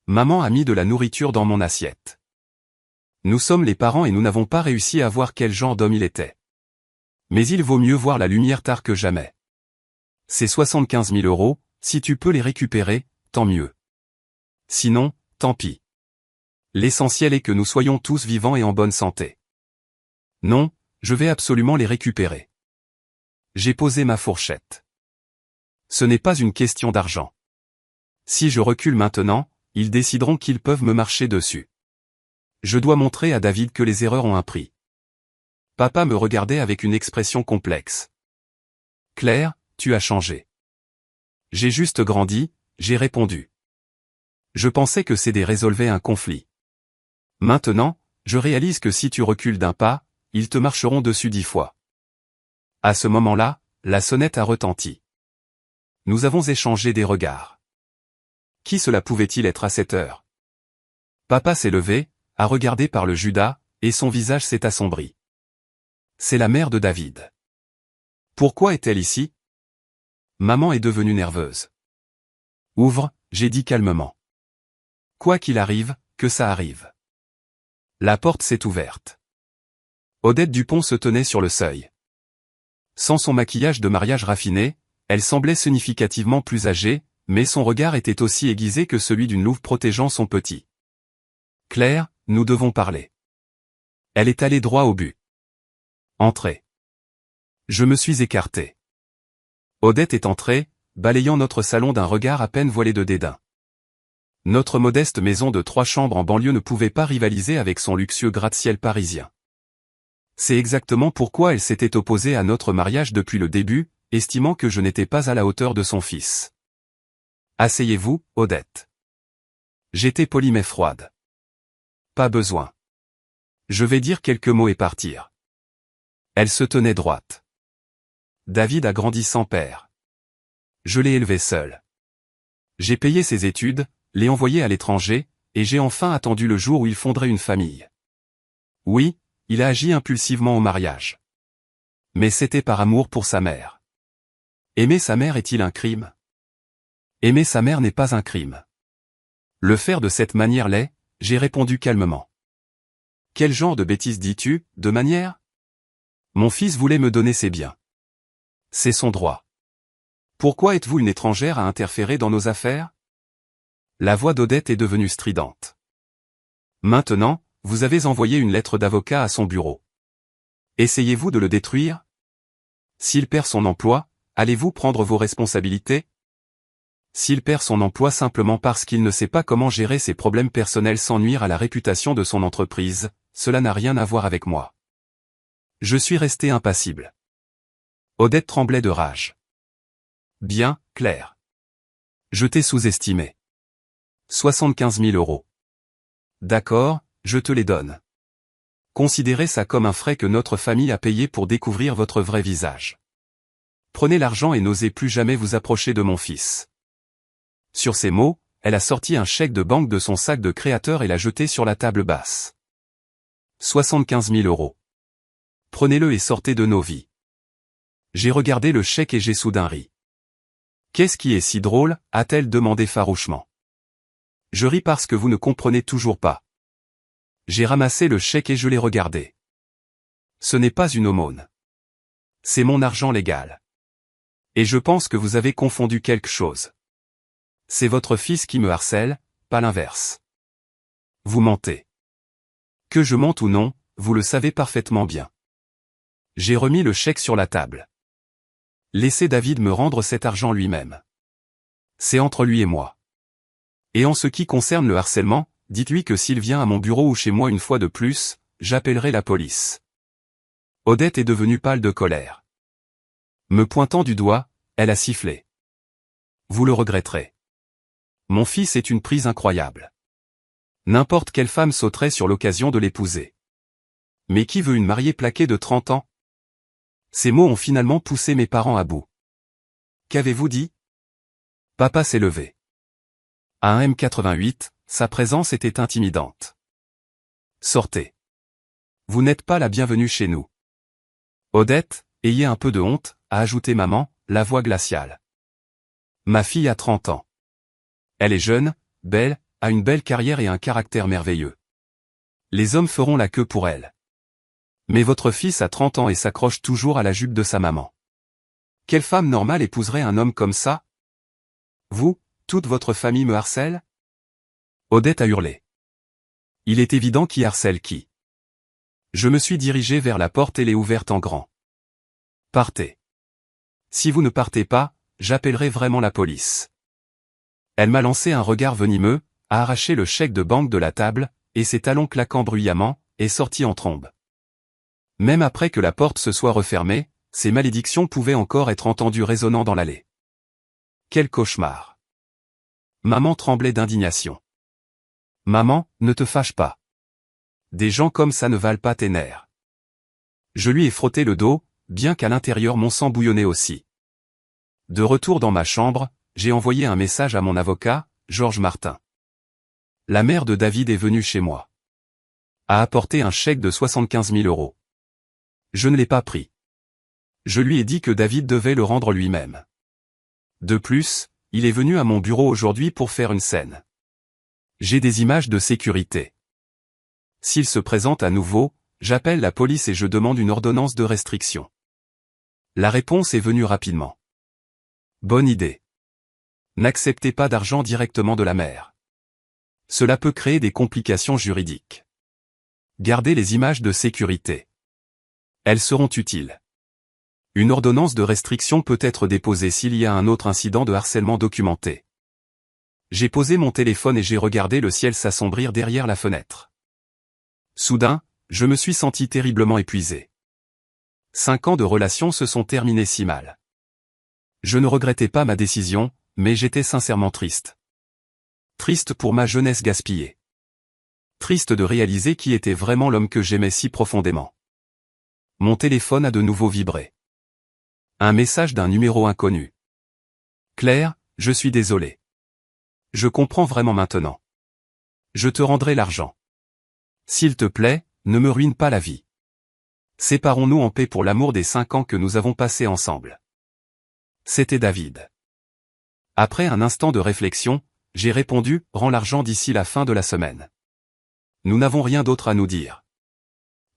Maman a mis de la nourriture dans mon assiette. Nous sommes les parents et nous n'avons pas réussi à voir quel genre d'homme il était. Mais il vaut mieux voir la lumière tard que jamais. C'est 75 000 €, si tu peux les récupérer, tant mieux. Sinon, tant pis. L'essentiel est que nous soyons tous vivants et en bonne santé. Non, je vais absolument les récupérer. J'ai posé ma fourchette. Ce n'est pas une question d'argent. Si je recule maintenant, ils décideront qu'ils peuvent me marcher dessus. Je dois montrer à David que les erreurs ont un prix. Papa me regardait avec une expression complexe. Claire, tu as changé. J'ai juste grandi, j'ai répondu. Je pensais que CD résolvait un conflit. Maintenant, je réalise que si tu recules d'un pas, ils te marcheront dessus 10 fois. À ce moment-là, la sonnette a retenti. Nous avons échangé des regards. Qui cela pouvait-il être à cette heure? Papa s'est levé, a regardé par le Judas, et son visage s'est assombri. C'est la mère de David. Pourquoi est-elle ici? Maman est devenue nerveuse. Ouvre, j'ai dit calmement. Quoi qu'il arrive, que ça arrive. La porte s'est ouverte. Odette Dupont se tenait sur le seuil. Sans son maquillage de mariage raffiné, elle semblait significativement plus âgée, mais son regard était aussi aiguisé que celui d'une louve protégeant son petit. Claire, nous devons parler. Elle est allée droit au but. Entrez. Je me suis écarté. Odette est entrée, balayant notre salon d'un regard à peine voilé de dédain. Notre modeste maison de 3 chambres en banlieue ne pouvait pas rivaliser avec son luxueux gratte-ciel parisien. C'est exactement pourquoi elle s'était opposée à notre mariage depuis le début, estimant que je n'étais pas à la hauteur de son fils. Asseyez-vous, Odette. J'étais polie mais froide. Pas besoin. Je vais dire quelques mots et partir. Elle se tenait droite. David a grandi sans père. Je l'ai élevé seul. J'ai payé ses études, l'ai envoyé à l'étranger, et j'ai enfin attendu le jour où il fonderait une famille. Oui, il a agi impulsivement au mariage. Mais c'était par amour pour sa mère. Aimer sa mère est-il un crime? Aimer sa mère n'est pas un crime. Le faire de cette manière l'est, j'ai répondu calmement. Quel genre de bêtises dis-tu, de manière? Mon fils voulait me donner ses biens. C'est son droit. Pourquoi êtes-vous une étrangère à interférer dans nos affaires? La voix d'Odette est devenue stridente. Maintenant, vous avez envoyé une lettre d'avocat à son bureau. Essayez-vous de le détruire? S'il perd son emploi, allez-vous prendre vos responsabilités? S'il perd son emploi simplement parce qu'il ne sait pas comment gérer ses problèmes personnels sans nuire à la réputation de son entreprise, cela n'a rien à voir avec moi. Je suis resté impassible. Odette tremblait de rage. Bien, Claire. Je t'ai sous-estimé. 75 000 €. D'accord, je te les donne. Considérez ça comme un frais que notre famille a payé pour découvrir votre vrai visage. Prenez l'argent et n'osez plus jamais vous approcher de mon fils. Sur ces mots, elle a sorti un chèque de banque de son sac de créateur et l'a jeté sur la table basse. 75 000 €. Prenez-le et sortez de nos vies. J'ai regardé le chèque et j'ai soudain ri. Qu'est-ce qui est si drôle, a-t-elle demandé farouchement. Je ris parce que vous ne comprenez toujours pas. J'ai ramassé le chèque et je l'ai regardé. Ce n'est pas une aumône. C'est mon argent légal. Et je pense que vous avez confondu quelque chose. C'est votre fils qui me harcèle, pas l'inverse. Vous mentez. Que je mente ou non, vous le savez parfaitement bien. J'ai remis le chèque sur la table. Laissez David me rendre cet argent lui-même. C'est entre lui et moi. Et en ce qui concerne le harcèlement, dites-lui que s'il vient à mon bureau ou chez moi une fois de plus, j'appellerai la police. Odette est devenue pâle de colère. Me pointant du doigt, elle a sifflé. Vous le regretterez. Mon fils est une prise incroyable. N'importe quelle femme sauterait sur l'occasion de l'épouser. Mais qui veut une mariée plaquée de 30 ans? Ces mots ont finalement poussé mes parents à bout. Qu'avez-vous dit? Papa s'est levé. À un M88, sa présence était intimidante. Sortez. Vous n'êtes pas la bienvenue chez nous. Odette, ayez un peu de honte, a ajouté maman, la voix glaciale. Ma fille a 30 ans. Elle est jeune, belle, a une belle carrière et un caractère merveilleux. Les hommes feront la queue pour elle. Mais votre fils a 30 ans et s'accroche toujours à la jupe de sa maman. Quelle femme normale épouserait un homme comme ça? Vous, toute votre famille me harcèle? Odette a hurlé. Il est évident qui harcèle qui. Je me suis dirigé vers la porte et l'ai ouverte en grand. Partez. Si vous ne partez pas, j'appellerai vraiment la police. Elle m'a lancé un regard venimeux, a arraché le chèque de banque de la table, et ses talons claquant bruyamment, est sortie en trombe. Même après que la porte se soit refermée, ces malédictions pouvaient encore être entendues résonnant dans l'allée. Quel cauchemar. Maman tremblait d'indignation. Maman, ne te fâche pas. Des gens comme ça ne valent pas tes nerfs. Je lui ai frotté le dos, bien qu'à l'intérieur mon sang bouillonnait aussi. De retour dans ma chambre, j'ai envoyé un message à mon avocat, Georges Martin. La mère de David est venue chez moi. A apporté un chèque de 75 000 €. Je ne l'ai pas pris. Je lui ai dit que David devait le rendre lui-même. De plus, il est venu à mon bureau aujourd'hui pour faire une scène. J'ai des images de sécurité. S'il se présente à nouveau, j'appelle la police et je demande une ordonnance de restriction. La réponse est venue rapidement. Bonne idée. N'acceptez pas d'argent directement de la mère. Cela peut créer des complications juridiques. Gardez les images de sécurité. Elles seront utiles. Une ordonnance de restriction peut être déposée s'il y a un autre incident de harcèlement documenté. J'ai posé mon téléphone et j'ai regardé le ciel s'assombrir derrière la fenêtre. Soudain, je me suis senti terriblement épuisé. 5 ans de relation se sont terminés si mal. Je ne regrettais pas ma décision, mais j'étais sincèrement triste. Triste pour ma jeunesse gaspillée. Triste de réaliser qui était vraiment l'homme que j'aimais si profondément. Mon téléphone a de nouveau vibré. Un message d'un numéro inconnu. Claire, je suis désolé. Je comprends vraiment maintenant. Je te rendrai l'argent. S'il te plaît, ne me ruine pas la vie. Séparons-nous en paix pour l'amour des 5 ans que nous avons passés ensemble. C'était David. Après un instant de réflexion, j'ai répondu, rends l'argent d'ici la fin de la semaine. Nous n'avons rien d'autre à nous dire.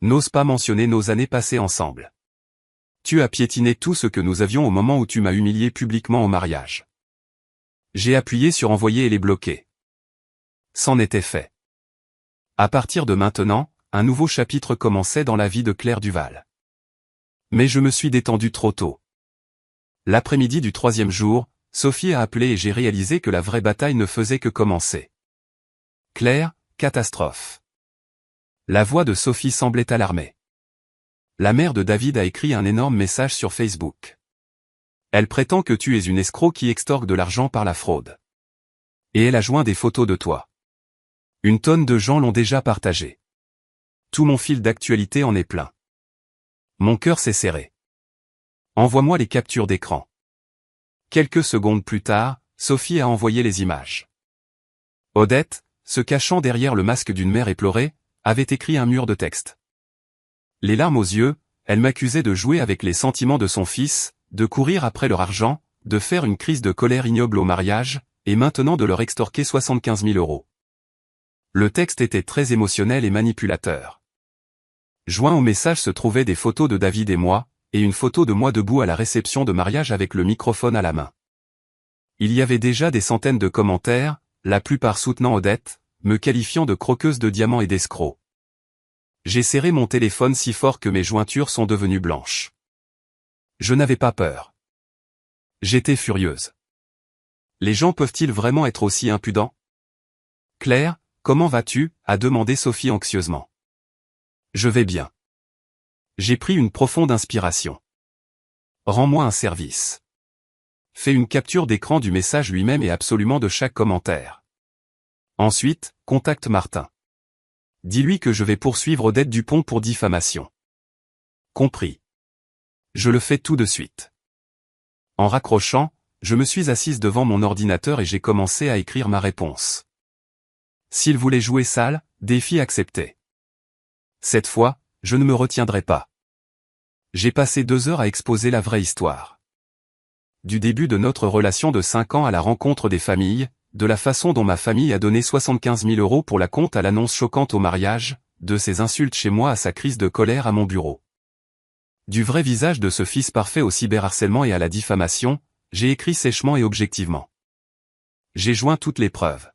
N'ose pas mentionner nos années passées ensemble. Tu as piétiné tout ce que nous avions au moment où tu m'as humilié publiquement au mariage. J'ai appuyé sur envoyer et les bloquer. C'en était fait. À partir de maintenant, un nouveau chapitre commençait dans la vie de Claire Duval. Mais je me suis détendu trop tôt. L'après-midi du 3e jour, Sophie a appelé et j'ai réalisé que la vraie bataille ne faisait que commencer. Claire, catastrophe. La voix de Sophie semblait alarmée. La mère de David a écrit un énorme message sur Facebook. Elle prétend que tu es une escroc qui extorque de l'argent par la fraude. Et elle a joint des photos de toi. Une tonne de gens l'ont déjà partagé. Tout mon fil d'actualité en est plein. Mon cœur s'est serré. Envoie-moi les captures d'écran. Quelques secondes plus tard, Sophie a envoyé les images. Odette, se cachant derrière le masque d'une mère éplorée, avait écrit un mur de texte. Les larmes aux yeux, elle m'accusait de jouer avec les sentiments de son fils, de courir après leur argent, de faire une crise de colère ignoble au mariage, et maintenant de leur extorquer 75 000 euros. Le texte était très émotionnel et manipulateur. Joint au message se trouvaient des photos de David et moi, et une photo de moi debout à la réception de mariage avec le microphone à la main. Il y avait déjà des centaines de commentaires, la plupart soutenant Odette, me qualifiant de croqueuse de diamants et d'escroc. J'ai serré mon téléphone si fort que mes jointures sont devenues blanches. Je n'avais pas peur. J'étais furieuse. Les gens peuvent-ils vraiment être aussi impudents? Claire, comment vas-tu? A demandé Sophie anxieusement. Je vais bien. J'ai pris une profonde inspiration. Rends-moi un service. Fais une capture d'écran du message lui-même et absolument de chaque commentaire. Ensuite, contacte Martin. Dis-lui que je vais poursuivre Odette Dupont pour diffamation. Compris. Je le fais tout de suite. En raccrochant, je me suis assise devant mon ordinateur et j'ai commencé à écrire ma réponse. S'il voulait jouer sale, défi accepté. Cette fois, je ne me retiendrai pas. J'ai passé 2 heures à exposer la vraie histoire. Du début de notre relation de 5 ans à la rencontre des familles, de la façon dont ma famille a donné 75 000 euros pour la compte à l'annonce choquante au mariage, de ses insultes chez moi à sa crise de colère à mon bureau. Du vrai visage de ce fils parfait au cyberharcèlement et à la diffamation, j'ai écrit sèchement et objectivement. J'ai joint toutes les preuves.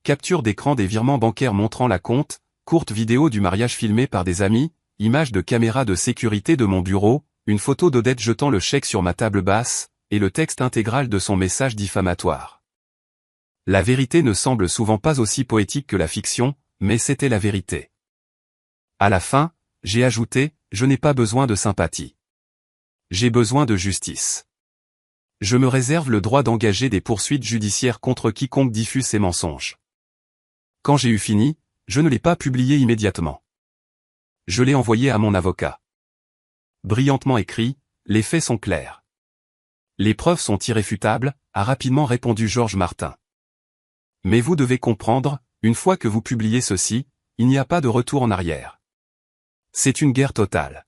Capture d'écran des virements bancaires montrant la compte, courte vidéo du mariage filmé par des amis, images de caméra de sécurité de mon bureau, une photo d'Odette jetant le chèque sur ma table basse, et le texte intégral de son message diffamatoire. La vérité ne semble souvent pas aussi poétique que la fiction, mais c'était la vérité. À la fin, j'ai ajouté, je n'ai pas besoin de sympathie. J'ai besoin de justice. Je me réserve le droit d'engager des poursuites judiciaires contre quiconque diffuse ces mensonges. Quand j'ai eu fini, je ne l'ai pas publié immédiatement. Je l'ai envoyé à mon avocat. Brillantement écrit, les faits sont clairs. Les preuves sont irréfutables, a rapidement répondu Georges Martin. Mais vous devez comprendre, une fois que vous publiez ceci, il n'y a pas de retour en arrière. C'est une guerre totale.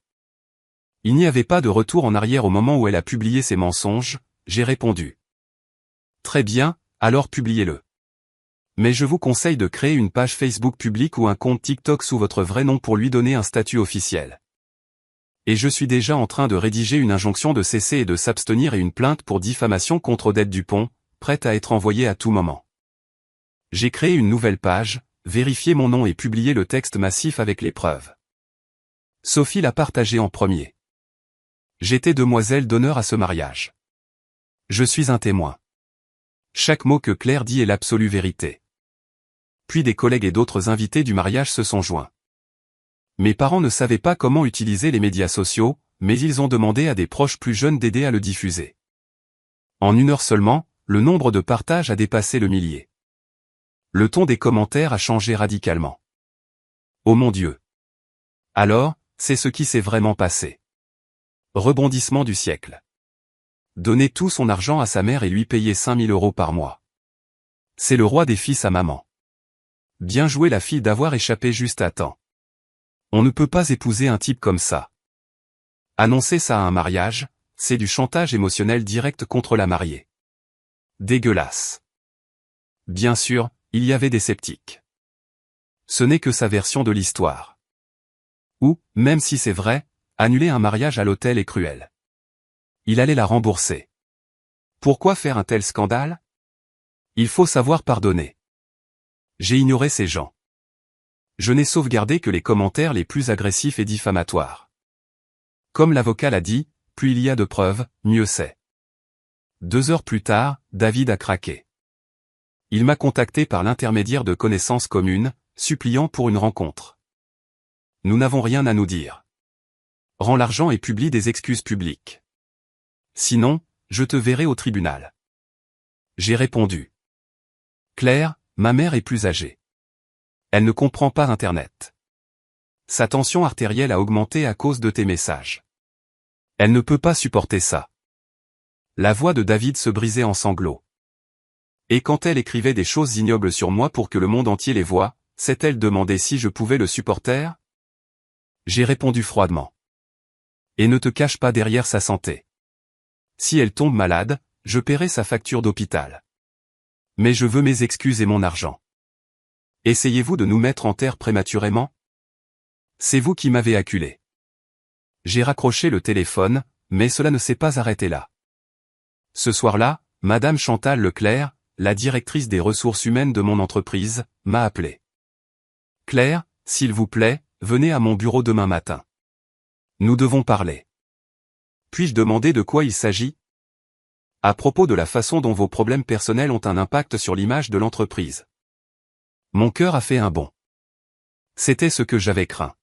Il n'y avait pas de retour en arrière au moment où elle a publié ses mensonges, j'ai répondu. Très bien, alors publiez-le. Mais je vous conseille de créer une page Facebook publique ou un compte TikTok sous votre vrai nom pour lui donner un statut officiel. Et je suis déjà en train de rédiger une injonction de cesser et de s'abstenir et une plainte pour diffamation contre Odette Dupont, prête à être envoyée à tout moment. J'ai créé une nouvelle page, vérifié mon nom et publié le texte massif avec les preuves. Sophie l'a partagé en premier. J'étais demoiselle d'honneur à ce mariage. Je suis un témoin. Chaque mot que Claire dit est l'absolue vérité. Puis des collègues et d'autres invités du mariage se sont joints. Mes parents ne savaient pas comment utiliser les médias sociaux, mais ils ont demandé à des proches plus jeunes d'aider à le diffuser. En 1 heure seulement, le nombre de partages a dépassé le millier. Le ton des commentaires a changé radicalement. Oh mon Dieu! Alors, c'est ce qui s'est vraiment passé. Rebondissement du siècle. Donner tout son argent à sa mère et lui payer 5 000 euros par mois. C'est le roi des fils à maman. Bien joué la fille d'avoir échappé juste à temps. On ne peut pas épouser un type comme ça. Annoncer ça à un mariage, c'est du chantage émotionnel direct contre la mariée. Dégueulasse. Bien sûr, il y avait des sceptiques. Ce n'est que sa version de l'histoire. Ou, même si c'est vrai, annuler un mariage à l'hôtel est cruel. Il allait la rembourser. Pourquoi faire un tel scandale? Il faut savoir pardonner. J'ai ignoré ces gens. Je n'ai sauvegardé que les commentaires les plus agressifs et diffamatoires. Comme l'avocat l'a dit, plus il y a de preuves, mieux c'est. 2 heures plus tard, David a craqué. Il m'a contacté par l'intermédiaire de connaissances communes, suppliant pour une rencontre. Nous n'avons rien à nous dire. Rends l'argent et publie des excuses publiques. Sinon, je te verrai au tribunal. J'ai répondu. Claire, ma mère est plus âgée. Elle ne comprend pas Internet. Sa tension artérielle a augmenté à cause de tes messages. Elle ne peut pas supporter ça. La voix de David se brisait en sanglots. Et quand elle écrivait des choses ignobles sur moi pour que le monde entier les voie, s'est-elle demandé si je pouvais le supporter? J'ai répondu froidement. Et ne te cache pas derrière sa santé. Si elle tombe malade, je paierai sa facture d'hôpital. Mais je veux mes excuses et mon argent. Essayez-vous de nous mettre en terre prématurément? C'est vous qui m'avez acculé. J'ai raccroché le téléphone, mais cela ne s'est pas arrêté là. Ce soir-là, Madame Chantal Leclerc, la directrice des ressources humaines de mon entreprise, m'a appelé. Claire, s'il vous plaît, venez à mon bureau demain matin. Nous devons parler. Puis-je demander de quoi il s'agit? À propos de la façon dont vos problèmes personnels ont un impact sur l'image de l'entreprise. Mon cœur a fait un bond. C'était ce que j'avais craint.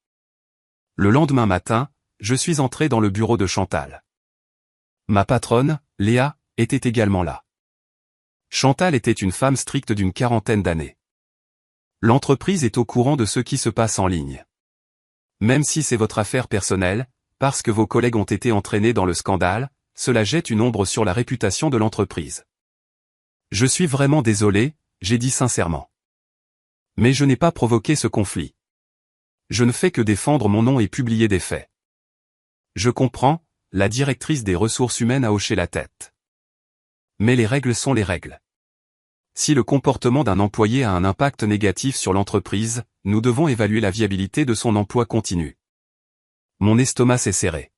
Le lendemain matin, je suis entré dans le bureau de Chantal. Ma patronne, Léa, était également là. Chantal était une femme stricte d'une quarantaine d'années. L'entreprise est au courant de ce qui se passe en ligne. Même si c'est votre affaire personnelle, parce que vos collègues ont été entraînés dans le scandale, cela jette une ombre sur la réputation de l'entreprise. Je suis vraiment désolé, j'ai dit sincèrement. Mais je n'ai pas provoqué ce conflit. Je ne fais que défendre mon nom et publier des faits. Je comprends, la directrice des ressources humaines a hoché la tête. Mais les règles sont les règles. Si le comportement d'un employé a un impact négatif sur l'entreprise, nous devons évaluer la viabilité de son emploi continu. Mon estomac s'est serré.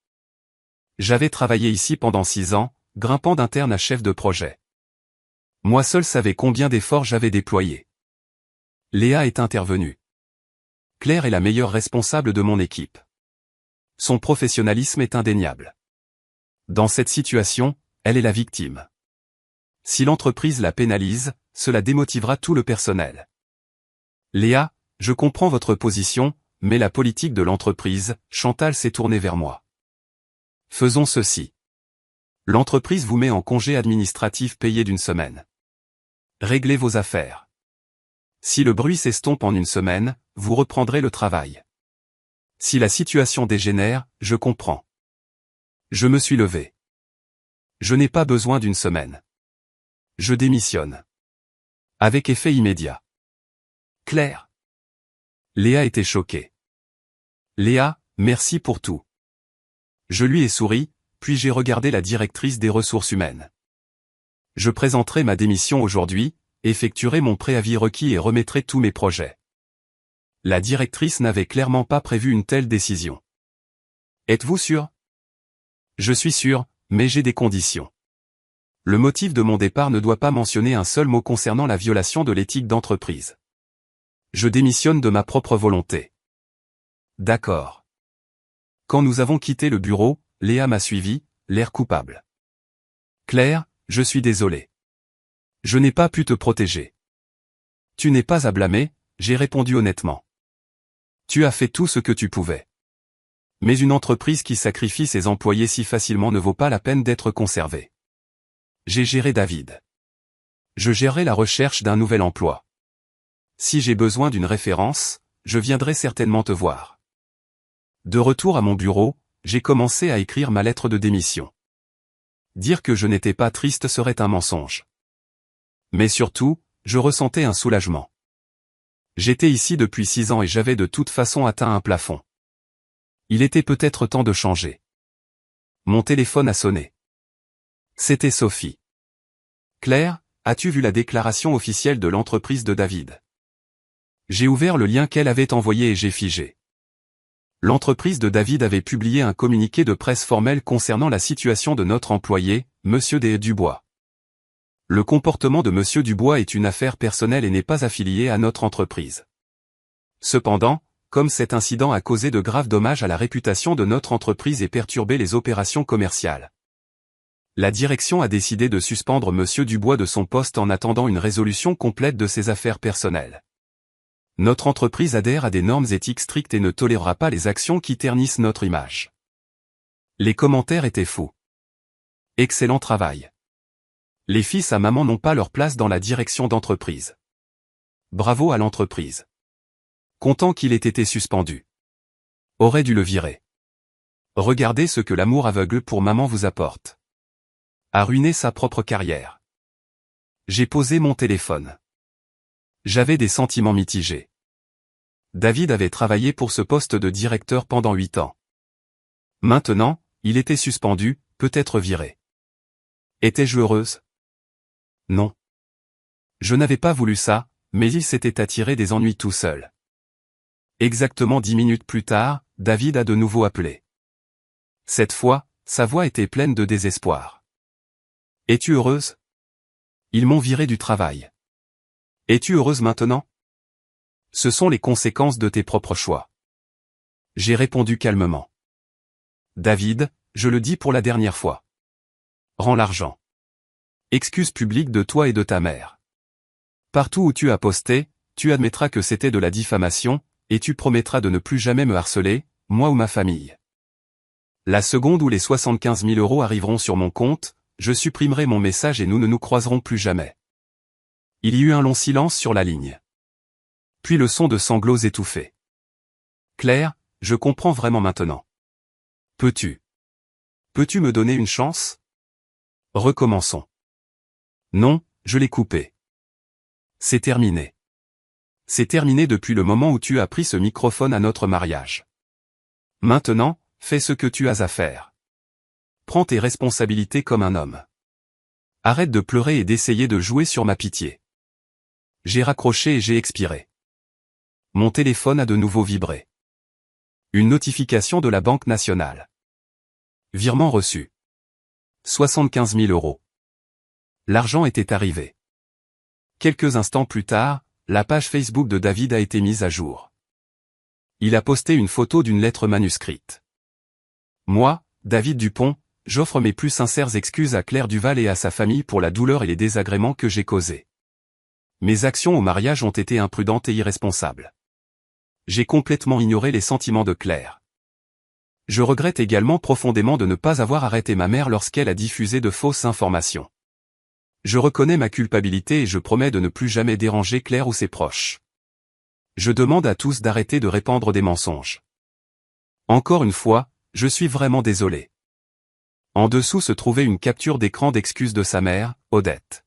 J'avais travaillé ici pendant 6 ans, grimpant d'interne à chef de projet. Moi seul savais combien d'efforts j'avais déployés. Léa est intervenue. Claire est la meilleure responsable de mon équipe. Son professionnalisme est indéniable. Dans cette situation, elle est la victime. Si l'entreprise la pénalise, cela démotivera tout le personnel. Léa, je comprends votre position, mais la politique de l'entreprise, Chantal s'est tournée vers moi. Faisons ceci. L'entreprise vous met en congé administratif payé d'1 semaine. Réglez vos affaires. Si le bruit s'estompe en 1 semaine, vous reprendrez le travail. Si la situation dégénère, je comprends. Je me suis levé. Je n'ai pas besoin d'1 semaine. Je démissionne. Avec effet immédiat. Claire. Léa était choquée. Léa, merci pour tout. Je lui ai souri, puis j'ai regardé la directrice des ressources humaines. Je présenterai ma démission aujourd'hui, effectuerai mon préavis requis et remettrai tous mes projets. La directrice n'avait clairement pas prévu une telle décision. Êtes-vous sûr? Je suis sûr, mais j'ai des conditions. Le motif de mon départ ne doit pas mentionner un seul mot concernant la violation de l'éthique d'entreprise. Je démissionne de ma propre volonté. D'accord. Quand nous avons quitté le bureau, Léa m'a suivi, l'air coupable. Claire, je suis désolé. Je n'ai pas pu te protéger. Tu n'es pas à blâmer, j'ai répondu honnêtement. Tu as fait tout ce que tu pouvais. Mais une entreprise qui sacrifie ses employés si facilement ne vaut pas la peine d'être conservée. J'ai géré David. Je gérerai la recherche d'un nouvel emploi. Si j'ai besoin d'une référence, je viendrai certainement te voir. De retour à mon bureau, j'ai commencé à écrire ma lettre de démission. Dire que je n'étais pas triste serait un mensonge. Mais surtout, je ressentais un soulagement. J'étais ici depuis 6 ans et j'avais de toute façon atteint un plafond. Il était peut-être temps de changer. Mon téléphone a sonné. C'était Sophie. Claire, as-tu vu la déclaration officielle de l'entreprise de David? J'ai ouvert le lien qu'elle avait envoyé et j'ai figé. L'entreprise de David avait publié un communiqué de presse formel concernant la situation de notre employé, Monsieur Dubois. Le comportement de Monsieur Dubois est une affaire personnelle et n'est pas affilié à notre entreprise. Cependant, comme cet incident a causé de graves dommages à la réputation de notre entreprise et perturbé les opérations commerciales, la direction a décidé de suspendre Monsieur Dubois de son poste en attendant une résolution complète de ses affaires personnelles. Notre entreprise adhère à des normes éthiques strictes et ne tolérera pas les actions qui ternissent notre image. Les commentaires étaient fous. Excellent travail. Les fils à maman n'ont pas leur place dans la direction d'entreprise. Bravo à l'entreprise. Content qu'il ait été suspendu. Aurait dû le virer. Regardez ce que l'amour aveugle pour maman vous apporte. A ruiné sa propre carrière. J'ai posé mon téléphone. J'avais des sentiments mitigés. David avait travaillé pour ce poste de directeur pendant 8 ans. Maintenant, il était suspendu, peut-être viré. Étais-je heureuse? Non. Je n'avais pas voulu ça, mais il s'était attiré des ennuis tout seul. Exactement 10 minutes plus tard, David a de nouveau appelé. Cette fois, sa voix était pleine de désespoir. Es-tu heureuse? Ils m'ont viré du travail. Es-tu heureuse maintenant? Ce sont les conséquences de tes propres choix. J'ai répondu calmement. David, je le dis pour la dernière fois. Rends l'argent. Excuse publique de toi et de ta mère. Partout où tu as posté, tu admettras que c'était de la diffamation, et tu promettras de ne plus jamais me harceler, moi ou ma famille. La seconde où les 75 000 € arriveront sur mon compte, je supprimerai mon message et nous ne nous croiserons plus jamais. Il y eut un long silence sur la ligne. Puis le son de sanglots étouffés. Claire, je comprends vraiment maintenant. Peux-tu me donner une chance? Recommençons. Non, je l'ai coupé. C'est terminé. C'est terminé depuis le moment où tu as pris ce microphone à notre mariage. Maintenant, fais ce que tu as à faire. Prends tes responsabilités comme un homme. Arrête de pleurer et d'essayer de jouer sur ma pitié. J'ai raccroché et j'ai expiré. Mon téléphone a de nouveau vibré. Une notification de la Banque nationale. Virement reçu. 75 000 €. L'argent était arrivé. Quelques instants plus tard, la page Facebook de David a été mise à jour. Il a posté une photo d'une lettre manuscrite. Moi, David Dupont, j'offre mes plus sincères excuses à Claire Duval et à sa famille pour la douleur et les désagréments que j'ai causés. Mes actions au mariage ont été imprudentes et irresponsables. J'ai complètement ignoré les sentiments de Claire. Je regrette également profondément de ne pas avoir arrêté ma mère lorsqu'elle a diffusé de fausses informations. Je reconnais ma culpabilité et je promets de ne plus jamais déranger Claire ou ses proches. Je demande à tous d'arrêter de répandre des mensonges. Encore une fois, je suis vraiment désolé. En dessous se trouvait une capture d'écran d'excuses de sa mère, Odette.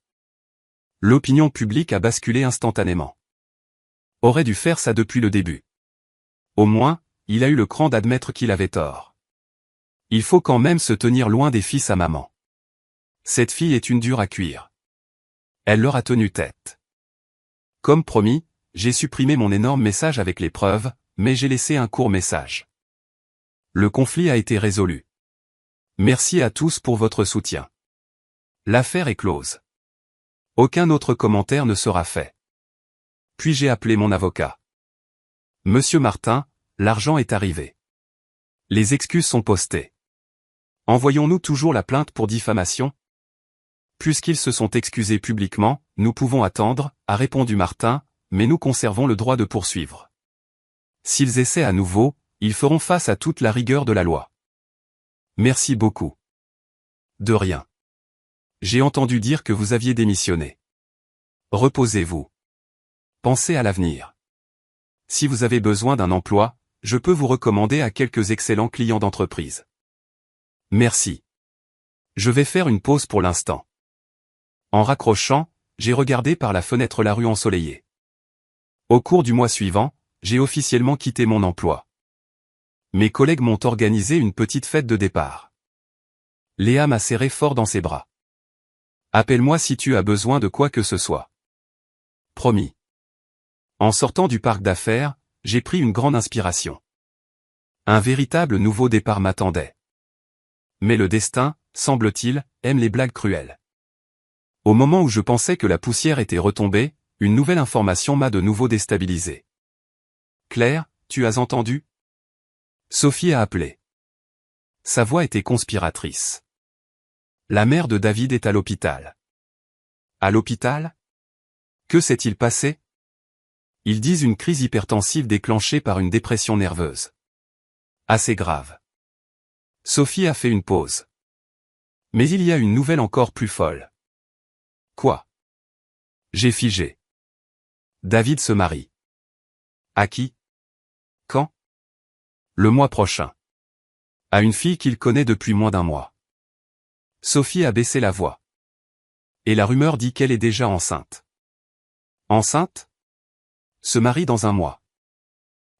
L'opinion publique a basculé instantanément. Aurait dû faire ça depuis le début. Au moins, il a eu le cran d'admettre qu'il avait tort. Il faut quand même se tenir loin des fils à maman. Cette fille est une dure à cuire. Elle leur a tenu tête. Comme promis, j'ai supprimé mon énorme message avec les preuves, mais j'ai laissé un court message. Le conflit a été résolu. Merci à tous pour votre soutien. L'affaire est close. Aucun autre commentaire ne sera fait. Puis j'ai appelé mon avocat. Monsieur Martin, l'argent est arrivé. Les excuses sont postées. Envoyons-nous toujours la plainte pour diffamation? Puisqu'ils se sont excusés publiquement, nous pouvons attendre, a répondu Martin, mais nous conservons le droit de poursuivre. S'ils essaient à nouveau, ils feront face à toute la rigueur de la loi. Merci beaucoup. De rien. J'ai entendu dire que vous aviez démissionné. Reposez-vous. Pensez à l'avenir. Si vous avez besoin d'un emploi, je peux vous recommander à quelques excellents clients d'entreprise. Merci. Je vais faire une pause pour l'instant. En raccrochant, j'ai regardé par la fenêtre la rue ensoleillée. Au cours du mois suivant, j'ai officiellement quitté mon emploi. Mes collègues m'ont organisé une petite fête de départ. Léa m'a serré fort dans ses bras. Appelle-moi si tu as besoin de quoi que ce soit. Promis. En sortant du parc d'affaires, j'ai pris une grande inspiration. Un véritable nouveau départ m'attendait. Mais le destin, semble-t-il, aime les blagues cruelles. Au moment où je pensais que la poussière était retombée, une nouvelle information m'a de nouveau déstabilisé. Claire, tu as entendu? Sophie a appelé. Sa voix était conspiratrice. La mère de David est à l'hôpital. À l'hôpital? Que s'est-il passé? Ils disent une crise hypertensive déclenchée par une dépression nerveuse. Assez grave. Sophie a fait une pause. Mais il y a une nouvelle encore plus folle. Quoi? J'ai figé. David se marie. À qui? Quand? Le mois prochain. À une fille qu'il connaît depuis moins d'un mois. Sophie a baissé la voix. Et la rumeur dit qu'elle est déjà enceinte. Enceinte? Se marie dans un mois.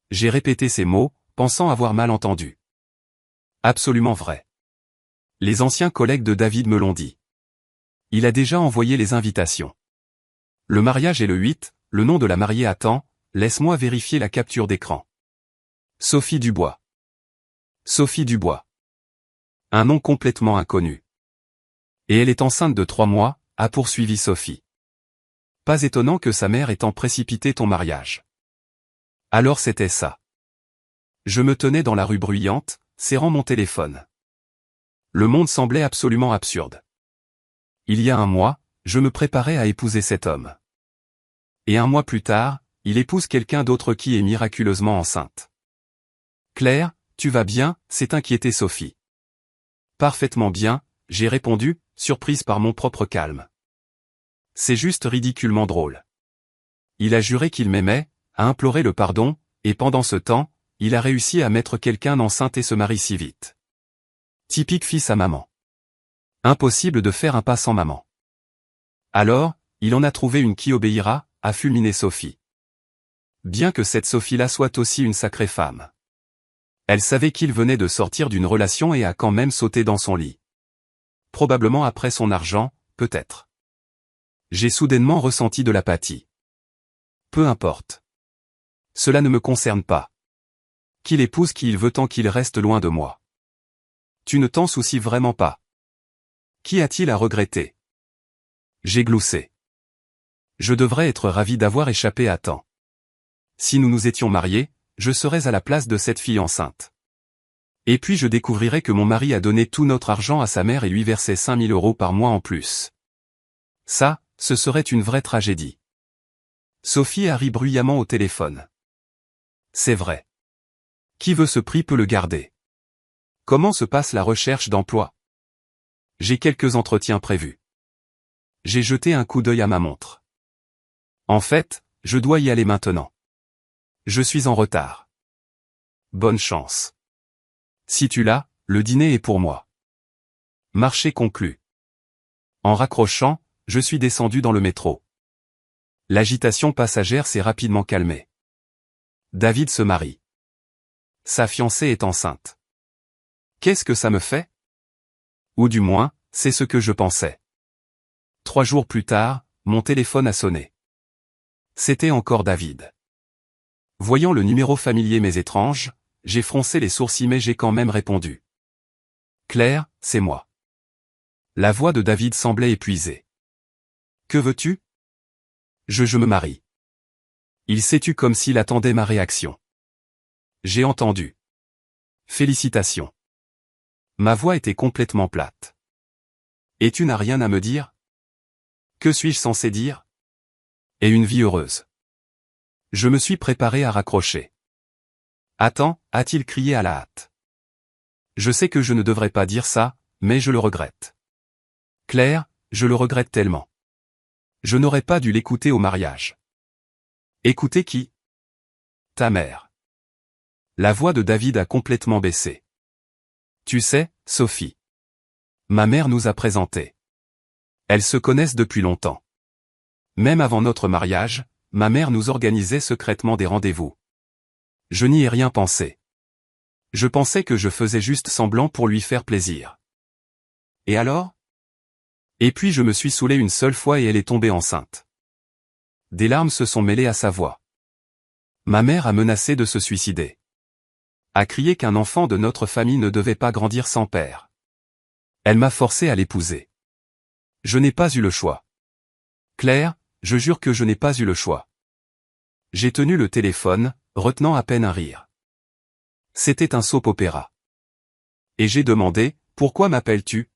J'ai répété ces mots, pensant avoir mal entendu. Absolument vrai. Les anciens collègues de David me l'ont dit. Il a déjà envoyé les invitations. Le mariage est le 8, le nom de la mariée attend, laisse-moi vérifier la capture d'écran. Sophie Dubois. Sophie Dubois. Un nom complètement inconnu. Et elle est enceinte de 3 mois, a poursuivi Sophie. Pas étonnant que sa mère ait précipité ton mariage. Alors c'était ça. Je me tenais dans la rue bruyante, serrant mon téléphone. Le monde semblait absolument absurde. Il y a un mois, je me préparais à épouser cet homme. Et un mois plus tard, il épouse quelqu'un d'autre qui est miraculeusement enceinte. Claire, tu vas bien, s'est inquiétée Sophie. Parfaitement bien, j'ai répondu, surprise par mon propre calme. C'est juste ridiculement drôle. Il a juré qu'il m'aimait, a imploré le pardon, et pendant ce temps, il a réussi à mettre quelqu'un enceinte et se marie si vite. Typique fils à maman. Impossible de faire un pas sans maman. Alors, il en a trouvé une qui obéira, a fulminé Sophie. Bien que cette Sophie-là soit aussi une sacrée femme. Elle savait qu'il venait de sortir d'une relation et a quand même sauté dans son lit. Probablement après son argent, peut-être. J'ai soudainement ressenti de l'apathie. Peu importe. Cela ne me concerne pas. Qu'il épouse qui il veut tant qu'il reste loin de moi. Tu ne t'en soucies vraiment pas. Qui a-t-il à regretter? J'ai gloussé. Je devrais être ravi d'avoir échappé à temps. Si nous nous étions mariés, je serais à la place de cette fille enceinte. Et puis je découvrirais que mon mari a donné tout notre argent à sa mère et lui versait 5 000 € par mois en plus. Ça, ce serait une vraie tragédie. Sophie a ri bruyamment au téléphone. C'est vrai. Qui veut ce prix peut le garder. Comment se passe la recherche d'emploi? J'ai quelques entretiens prévus. J'ai jeté un coup d'œil à ma montre. En fait, je dois y aller maintenant. Je suis en retard. Bonne chance. Si tu l'as, le dîner est pour moi. Marché conclu. En raccrochant, je suis descendu dans le métro. L'agitation passagère s'est rapidement calmée. David se marie. Sa fiancée est enceinte. Qu'est-ce que ça me fait? Ou du moins, c'est ce que je pensais. 3 jours plus tard, mon téléphone a sonné. C'était encore David. Voyant le numéro familier mais étrange, j'ai froncé les sourcils mais j'ai quand même répondu. Claire, c'est moi. La voix de David semblait épuisée. Que veux-tu? Je me marie. Il s'est tu comme s'il attendait ma réaction. J'ai entendu. Félicitations. Ma voix était complètement plate. Et tu n'as rien à me dire? Que suis-je censé dire? Et une vie heureuse. Je me suis préparé à raccrocher. Attends, a-t-il crié à la hâte. Je sais que je ne devrais pas dire ça, mais je le regrette. Claire, je le regrette tellement. Je n'aurais pas dû l'écouter au mariage. Écouter qui? Ta mère. La voix de David a complètement baissé. Tu sais, Sophie. Ma mère nous a présentés. Elles se connaissent depuis longtemps. Même avant notre mariage, ma mère nous organisait secrètement des rendez-vous. Je n'y ai rien pensé. Je pensais que je faisais juste semblant pour lui faire plaisir. Et alors? Et puis je me suis saoulé une seule fois et elle est tombée enceinte. Des larmes se sont mêlées à sa voix. Ma mère a menacé de se suicider. A crié qu'un enfant de notre famille ne devait pas grandir sans père. Elle m'a forcé à l'épouser. Je n'ai pas eu le choix. Claire, je jure que je n'ai pas eu le choix. J'ai tenu le téléphone, retenant à peine un rire. C'était un soap-opéra. Et j'ai demandé, pourquoi m'appelles-tu?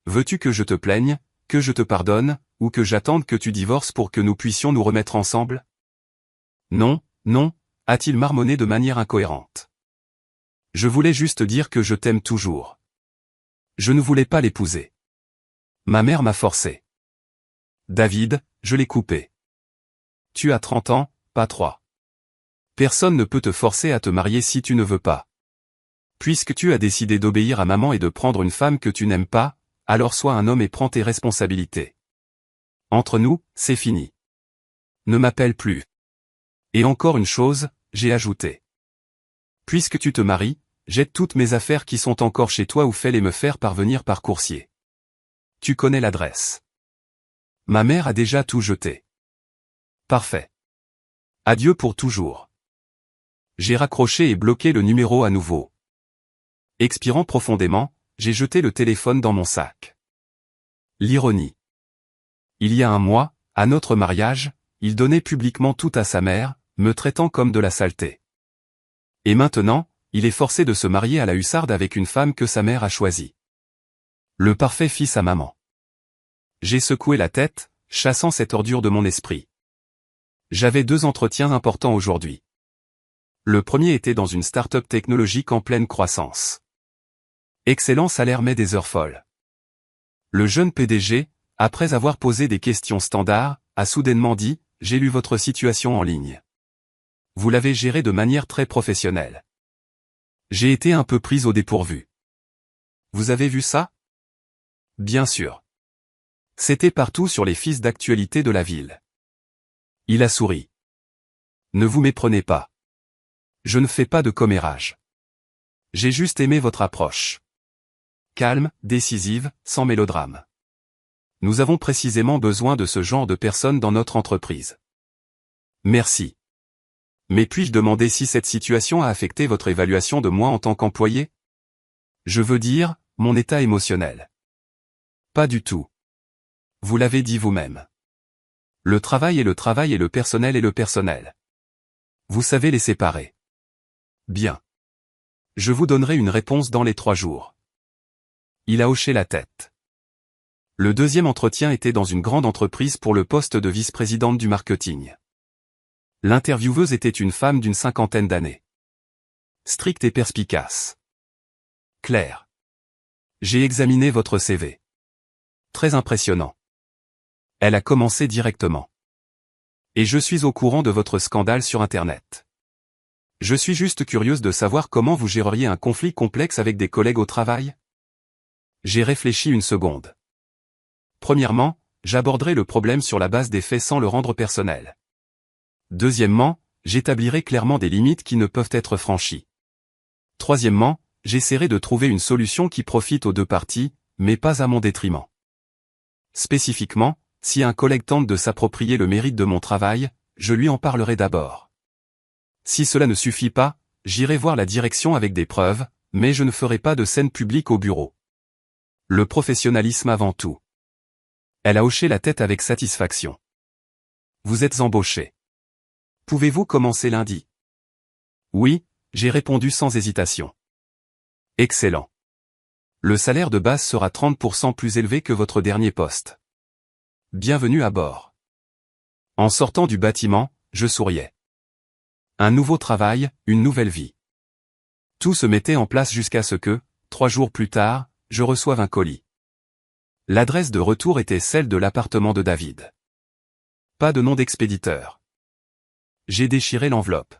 Veux-tu que je te plaigne, que je te pardonne, ou que j'attende que tu divorces pour que nous puissions nous remettre ensemble? Non, non, a-t-il marmonné de manière incohérente. Je voulais juste dire que je t'aime toujours. Je ne voulais pas l'épouser. Ma mère m'a forcé. David, je l'ai coupé. Tu as 30 ans, pas 3. Personne ne peut te forcer à te marier si tu ne veux pas. Puisque tu as décidé d'obéir à maman et de prendre une femme que tu n'aimes pas, alors sois un homme et prends tes responsabilités. Entre nous, c'est fini. Ne m'appelle plus. Et encore une chose, j'ai ajouté. Puisque tu te maries, jette toutes mes affaires qui sont encore chez toi ou fais-les me faire parvenir par coursier. Tu connais l'adresse. Ma mère a déjà tout jeté. Parfait. Adieu pour toujours. J'ai raccroché et bloqué le numéro à nouveau. Expirant profondément, j'ai jeté le téléphone dans mon sac. L'ironie. Il y a un mois, à notre mariage, il donnait publiquement tout à sa mère, me traitant comme de la saleté. Et maintenant, il est forcé de se marier à la hussarde avec une femme que sa mère a choisie. Le parfait fils à maman. J'ai secoué la tête, chassant cette ordure de mon esprit. J'avais 2 entretiens importants aujourd'hui. Le premier était dans une start-up technologique en pleine croissance. Excellent salaire mais des heures folles. Le jeune PDG, après avoir posé des questions standards, a soudainement dit « J'ai lu votre situation en ligne. Vous l'avez gérée de manière très professionnelle. J'ai été un peu prise au dépourvu. Vous avez vu ça ? Bien sûr. C'était partout sur les fils d'actualité de la ville. Il a souri. Ne vous méprenez pas. Je ne fais pas de commérage. J'ai juste aimé votre approche. Calme, décisive, sans mélodrame. Nous avons précisément besoin de ce genre de personnes dans notre entreprise. Merci. Mais puis-je demander si cette situation a affecté votre évaluation de moi en tant qu'employé ? Je veux dire, mon état émotionnel. Pas du tout. Vous l'avez dit vous-même. Le travail est le travail et le personnel est le personnel. Vous savez les séparer. Bien. Je vous donnerai une réponse dans les 3 jours. Il a hoché la tête. Le deuxième entretien était dans une grande entreprise pour le poste de vice-présidente du marketing. L'intervieweuse était une femme d'une 50aine d'années. Stricte et perspicace. Claire. J'ai examiné votre CV. Très impressionnant. Elle a commencé directement. Et je suis au courant de votre scandale sur Internet. Je suis juste curieuse de savoir comment vous géreriez un conflit complexe avec des collègues au travail. J'ai réfléchi une seconde. Premièrement, j'aborderai le problème sur la base des faits sans le rendre personnel. Deuxièmement, j'établirai clairement des limites qui ne peuvent être franchies. Troisièmement, j'essaierai de trouver une solution qui profite aux 2 parties, mais pas à mon détriment. Spécifiquement, si un collègue tente de s'approprier le mérite de mon travail, je lui en parlerai d'abord. Si cela ne suffit pas, j'irai voir la direction avec des preuves, mais je ne ferai pas de scène publique au bureau. Le professionnalisme avant tout. Elle a hoché la tête avec satisfaction. Vous êtes embauché. Pouvez-vous commencer lundi ? Oui, j'ai répondu sans hésitation. Excellent. Le salaire de base sera 30% plus élevé que votre dernier poste. Bienvenue à bord. En sortant du bâtiment, je souriais. Un nouveau travail, une nouvelle vie. Tout se mettait en place jusqu'à ce que, 3 jours plus tard, je reçoive un colis. L'adresse de retour était celle de l'appartement de David. Pas de nom d'expéditeur. J'ai déchiré l'enveloppe.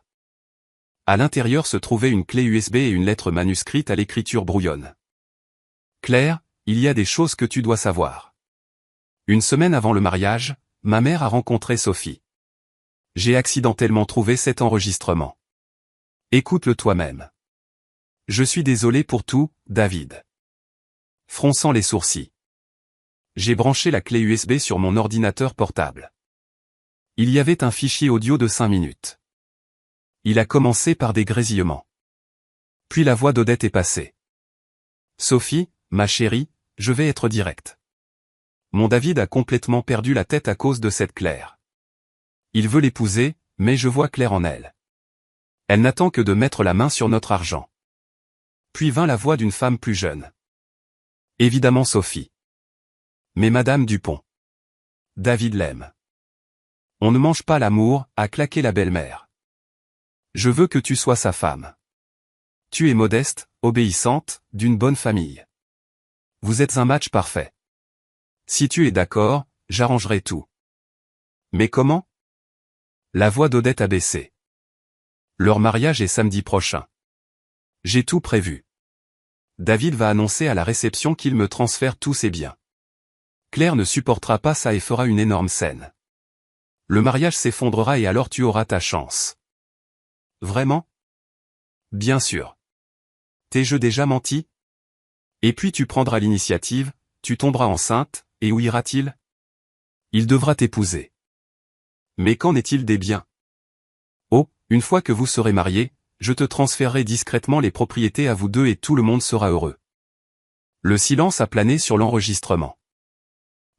À l'intérieur se trouvait une clé USB et une lettre manuscrite à l'écriture brouillonne. Claire, il y a des choses que tu dois savoir. Une semaine avant le mariage, ma mère a rencontré Sophie. J'ai accidentellement trouvé cet enregistrement. Écoute-le toi-même. Je suis désolé pour tout, David. Fronçant les sourcils. J'ai branché la clé USB sur mon ordinateur portable. Il y avait un fichier audio de 5 minutes. Il a commencé par des grésillements. Puis la voix d'Odette est passée. Sophie, ma chérie, je vais être direct. Mon David a complètement perdu la tête à cause de cette Claire. Il veut l'épouser, mais je vois clair en elle. Elle n'attend que de mettre la main sur notre argent. Puis vint la voix d'une femme plus jeune. Évidemment Sophie. Mais Madame Dupont. David l'aime. On ne mange pas l'amour, a claqué la belle-mère. Je veux que tu sois sa femme. Tu es modeste, obéissante, d'une bonne famille. Vous êtes un match parfait. Si tu es d'accord, j'arrangerai tout. Mais comment ? La voix d'Odette a baissé. Leur mariage est samedi prochain. J'ai tout prévu. David va annoncer à la réception qu'il me transfère tous ses biens. Claire ne supportera pas ça et fera une énorme scène. Le mariage s'effondrera et alors tu auras ta chance. Vraiment? Bien sûr. T'ai-je déjà menti? Et puis tu prendras l'initiative, tu tomberas enceinte, et où ira-t-il? Il devra t'épouser. Mais qu'en est-il des biens? Oh, une fois que vous serez mariés, je te transférerai discrètement les propriétés à vous deux et tout le monde sera heureux. Le silence a plané sur l'enregistrement.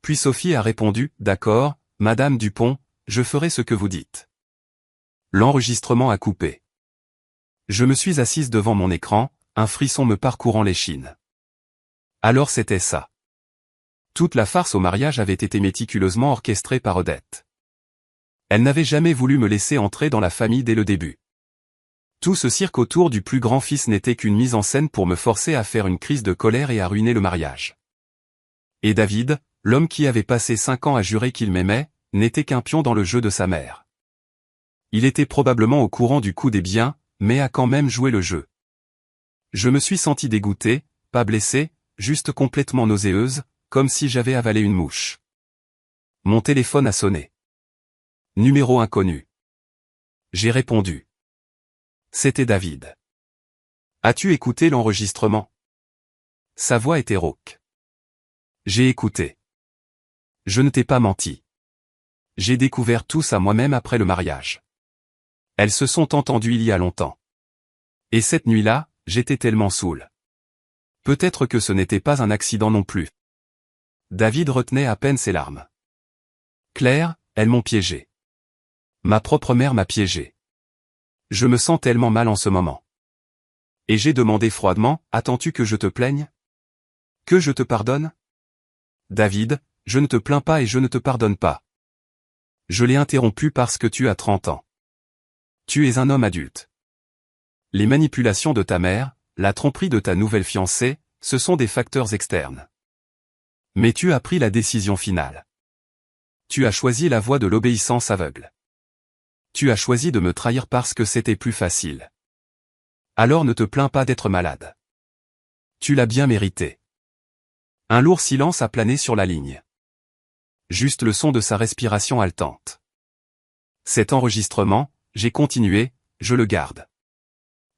Puis Sophie a répondu, d'accord, Madame Dupont, je ferai ce que vous dites. L'enregistrement a coupé. Je me suis assise devant mon écran, un frisson me parcourant l'échine. Alors c'était ça. Toute la farce au mariage avait été méticuleusement orchestrée par Odette. Elle n'avait jamais voulu me laisser entrer dans la famille dès le début. Tout ce cirque autour du plus grand fils n'était qu'une mise en scène pour me forcer à faire une crise de colère et à ruiner le mariage. Et David, l'homme qui avait passé 5 ans à jurer qu'il m'aimait, n'était qu'un pion dans le jeu de sa mère. Il était probablement au courant du coût des biens, mais a quand même joué le jeu. Je me suis sentie dégoûtée, pas blessée, juste complètement nauséeuse, comme si j'avais avalé une mouche. Mon téléphone a sonné. Numéro inconnu. J'ai répondu. C'était David. As-tu écouté l'enregistrement? Sa voix était rauque. J'ai écouté. Je ne t'ai pas menti. J'ai découvert tout ça moi-même après le mariage. Elles se sont entendues il y a longtemps. Et cette nuit-là, j'étais tellement saoul. Peut-être que ce n'était pas un accident non plus. David retenait à peine ses larmes. Claire, elles m'ont piégé. Ma propre mère m'a piégé. Je me sens tellement mal en ce moment. Et j'ai demandé froidement, attends-tu que je te plaigne? Que je te pardonne? David, je ne te plains pas et je ne te pardonne pas. Je l'ai interrompu parce que tu as 30 ans. Tu es un homme adulte. Les manipulations de ta mère, la tromperie de ta nouvelle fiancée, ce sont des facteurs externes. Mais tu as pris la décision finale. Tu as choisi la voie de l'obéissance aveugle. Tu as choisi de me trahir parce que c'était plus facile. Alors ne te plains pas d'être malade. Tu l'as bien mérité. Un lourd silence a plané sur la ligne. Juste le son de sa respiration haletante. Cet enregistrement, j'ai continué, je le garde.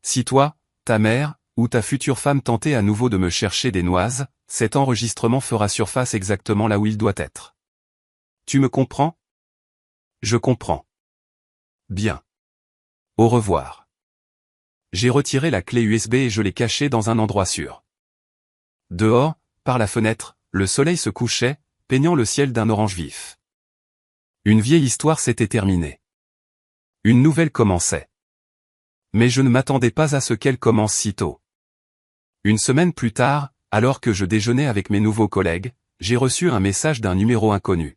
Si toi, ta mère, ou ta future femme tentait à nouveau de me chercher des noises, cet enregistrement fera surface exactement là où il doit être. Tu me comprends? Je comprends. Bien. Au revoir. J'ai retiré la clé USB et je l'ai cachée dans un endroit sûr. Dehors, par la fenêtre, le soleil se couchait, peignant le ciel d'un orange vif. Une vieille histoire s'était terminée. Une nouvelle commençait. Mais je ne m'attendais pas à ce qu'elle commence si tôt. Une semaine plus tard, alors que je déjeunais avec mes nouveaux collègues, j'ai reçu un message d'un numéro inconnu.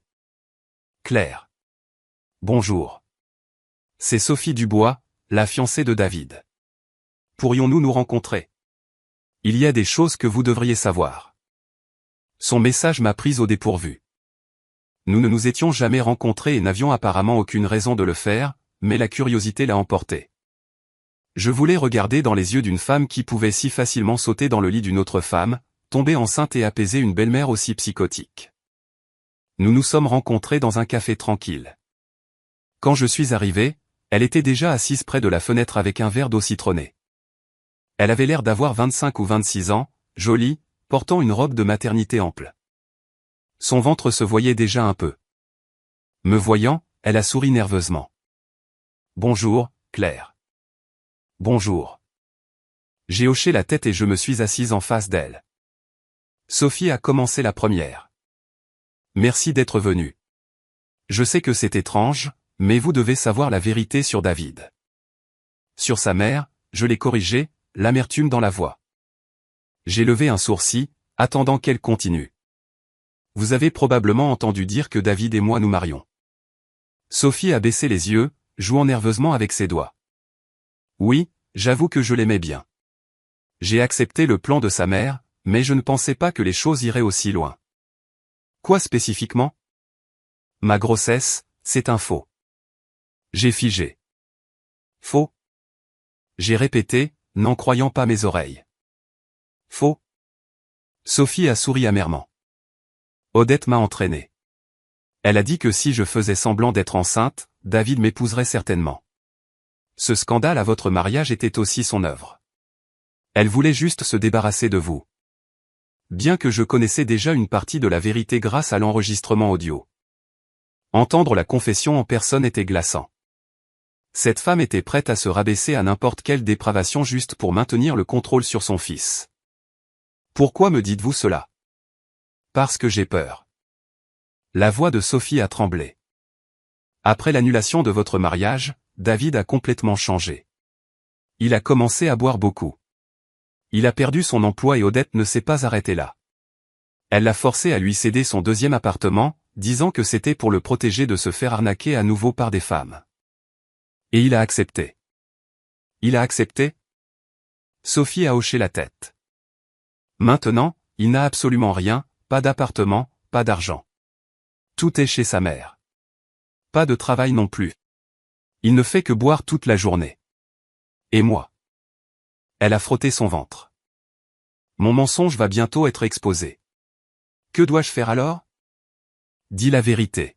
Claire. Bonjour. C'est Sophie Dubois, la fiancée de David. Pourrions-nous nous rencontrer? Il y a des choses que vous devriez savoir. Son message m'a prise au dépourvu. Nous ne nous étions jamais rencontrés et n'avions apparemment aucune raison de le faire, mais la curiosité l'a emporté. Je voulais regarder dans les yeux d'une femme qui pouvait si facilement sauter dans le lit d'une autre femme, tomber enceinte et apaiser une belle-mère aussi psychotique. Nous nous sommes rencontrés dans un café tranquille. Quand je suis arrivé, elle était déjà assise près de la fenêtre avec un verre d'eau citronnée. Elle avait l'air d'avoir 25 ou 26 ans, jolie, portant une robe de maternité ample. Son ventre se voyait déjà un peu. Me voyant, elle a souri nerveusement. Bonjour, Claire. Bonjour. J'ai hoché la tête et je me suis assise en face d'elle. Sophie a commencé la première. Merci d'être venue. Je sais que c'est étrange, mais vous devez savoir la vérité sur David. Sur sa mère, je l'ai corrigée, l'amertume dans la voix. J'ai levé un sourcil, attendant qu'elle continue. Vous avez probablement entendu dire que David et moi nous marions. Sophie a baissé les yeux, jouant nerveusement avec ses doigts. Oui, j'avoue que je l'aimais bien. J'ai accepté le plan de sa mère, mais je ne pensais pas que les choses iraient aussi loin. Quoi spécifiquement? Ma grossesse, c'est un faux. J'ai figé. Faux? J'ai répété, n'en croyant pas mes oreilles. Faux. Sophie a souri amèrement. Odette m'a entraîné. Elle a dit que si je faisais semblant d'être enceinte, David m'épouserait certainement. Ce scandale à votre mariage était aussi son œuvre. Elle voulait juste se débarrasser de vous. Bien que je connaissais déjà une partie de la vérité grâce à l'enregistrement audio. Entendre la confession en personne était glaçant. Cette femme était prête à se rabaisser à n'importe quelle dépravation juste pour maintenir le contrôle sur son fils. Pourquoi me dites-vous cela? Parce que j'ai peur. La voix de Sophie a tremblé. Après l'annulation de votre mariage, David a complètement changé. Il a commencé à boire beaucoup. Il a perdu son emploi et Odette ne s'est pas arrêtée là. Elle l'a forcé à lui céder son deuxième appartement, disant que c'était pour le protéger de se faire arnaquer à nouveau par des femmes. Et il a accepté. Il a accepté? Sophie a hoché la tête. Maintenant, il n'a absolument rien, pas d'appartement, pas d'argent. Tout est chez sa mère. Pas de travail non plus. Il ne fait que boire toute la journée. Et moi? Elle a frotté son ventre. Mon mensonge va bientôt être exposé. Que dois-je faire alors? Dis la vérité.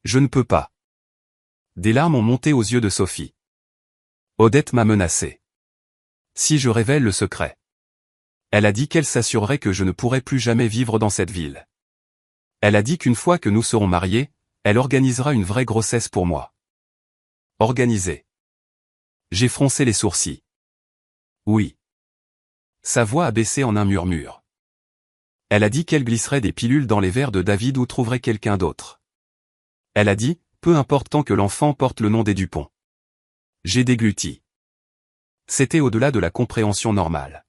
Je ne peux pas. Des larmes ont monté aux yeux de Sophie. Odette m'a menacé. Si je révèle le secret. Elle a dit qu'elle s'assurerait que je ne pourrais plus jamais vivre dans cette ville. Elle a dit qu'une fois que nous serons mariés, elle organisera une vraie grossesse pour moi. Organiser. J'ai froncé les sourcils. Oui. Sa voix a baissé en un murmure. Elle a dit qu'elle glisserait des pilules dans les verres de David ou trouverait quelqu'un d'autre. Elle a dit, peu importe tant que l'enfant porte le nom des Dupont. J'ai dégluti. C'était au-delà de la compréhension normale.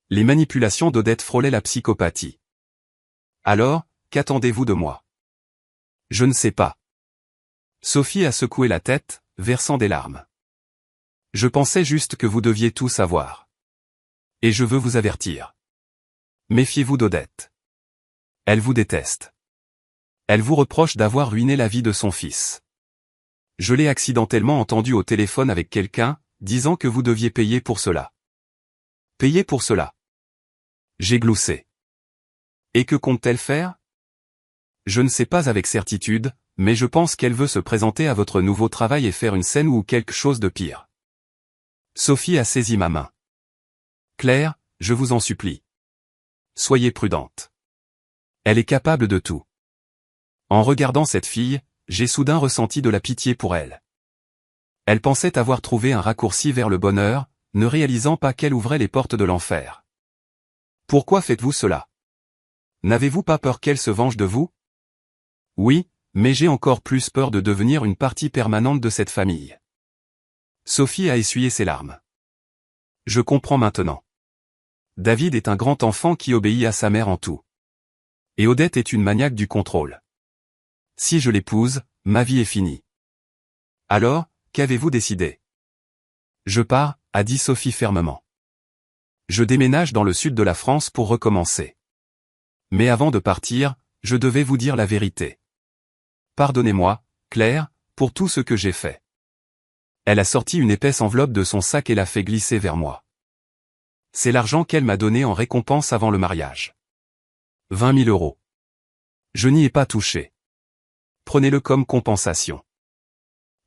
Les manipulations d'Odette frôlaient la psychopathie. Alors, qu'attendez-vous de moi? Je ne sais pas. Sophie a secoué la tête, versant des larmes. Je pensais juste que vous deviez tout savoir. Et je veux vous avertir. Méfiez-vous d'Odette. Elle vous déteste. Elle vous reproche d'avoir ruiné la vie de son fils. Je l'ai accidentellement entendu au téléphone avec quelqu'un, disant que vous deviez payer pour cela. Payer pour cela. J'ai gloussé. Et que compte-t-elle faire? Je ne sais pas avec certitude, mais je pense qu'elle veut se présenter à votre nouveau travail et faire une scène ou quelque chose de pire. Sophie a saisi ma main. Claire, je vous en supplie. Soyez prudente. Elle est capable de tout. En regardant cette fille, j'ai soudain ressenti de la pitié pour elle. Elle pensait avoir trouvé un raccourci vers le bonheur, ne réalisant pas qu'elle ouvrait les portes de l'enfer. Pourquoi faites-vous cela? N'avez-vous pas peur qu'elle se venge de vous? Oui, mais j'ai encore plus peur de devenir une partie permanente de cette famille. Sophie a essuyé ses larmes. Je comprends maintenant. David est un grand enfant qui obéit à sa mère en tout. Et Odette est une maniaque du contrôle. Si je l'épouse, ma vie est finie. Alors, qu'avez-vous décidé? Je pars, a dit Sophie fermement. Je déménage dans le sud de la France pour recommencer. Mais avant de partir, je devais vous dire la vérité. Pardonnez-moi, Claire, pour tout ce que j'ai fait. Elle a sorti une épaisse enveloppe de son sac et l'a fait glisser vers moi. C'est l'argent qu'elle m'a donné en récompense avant le mariage. 20 000 euros. Je n'y ai pas touché. Prenez-le comme compensation.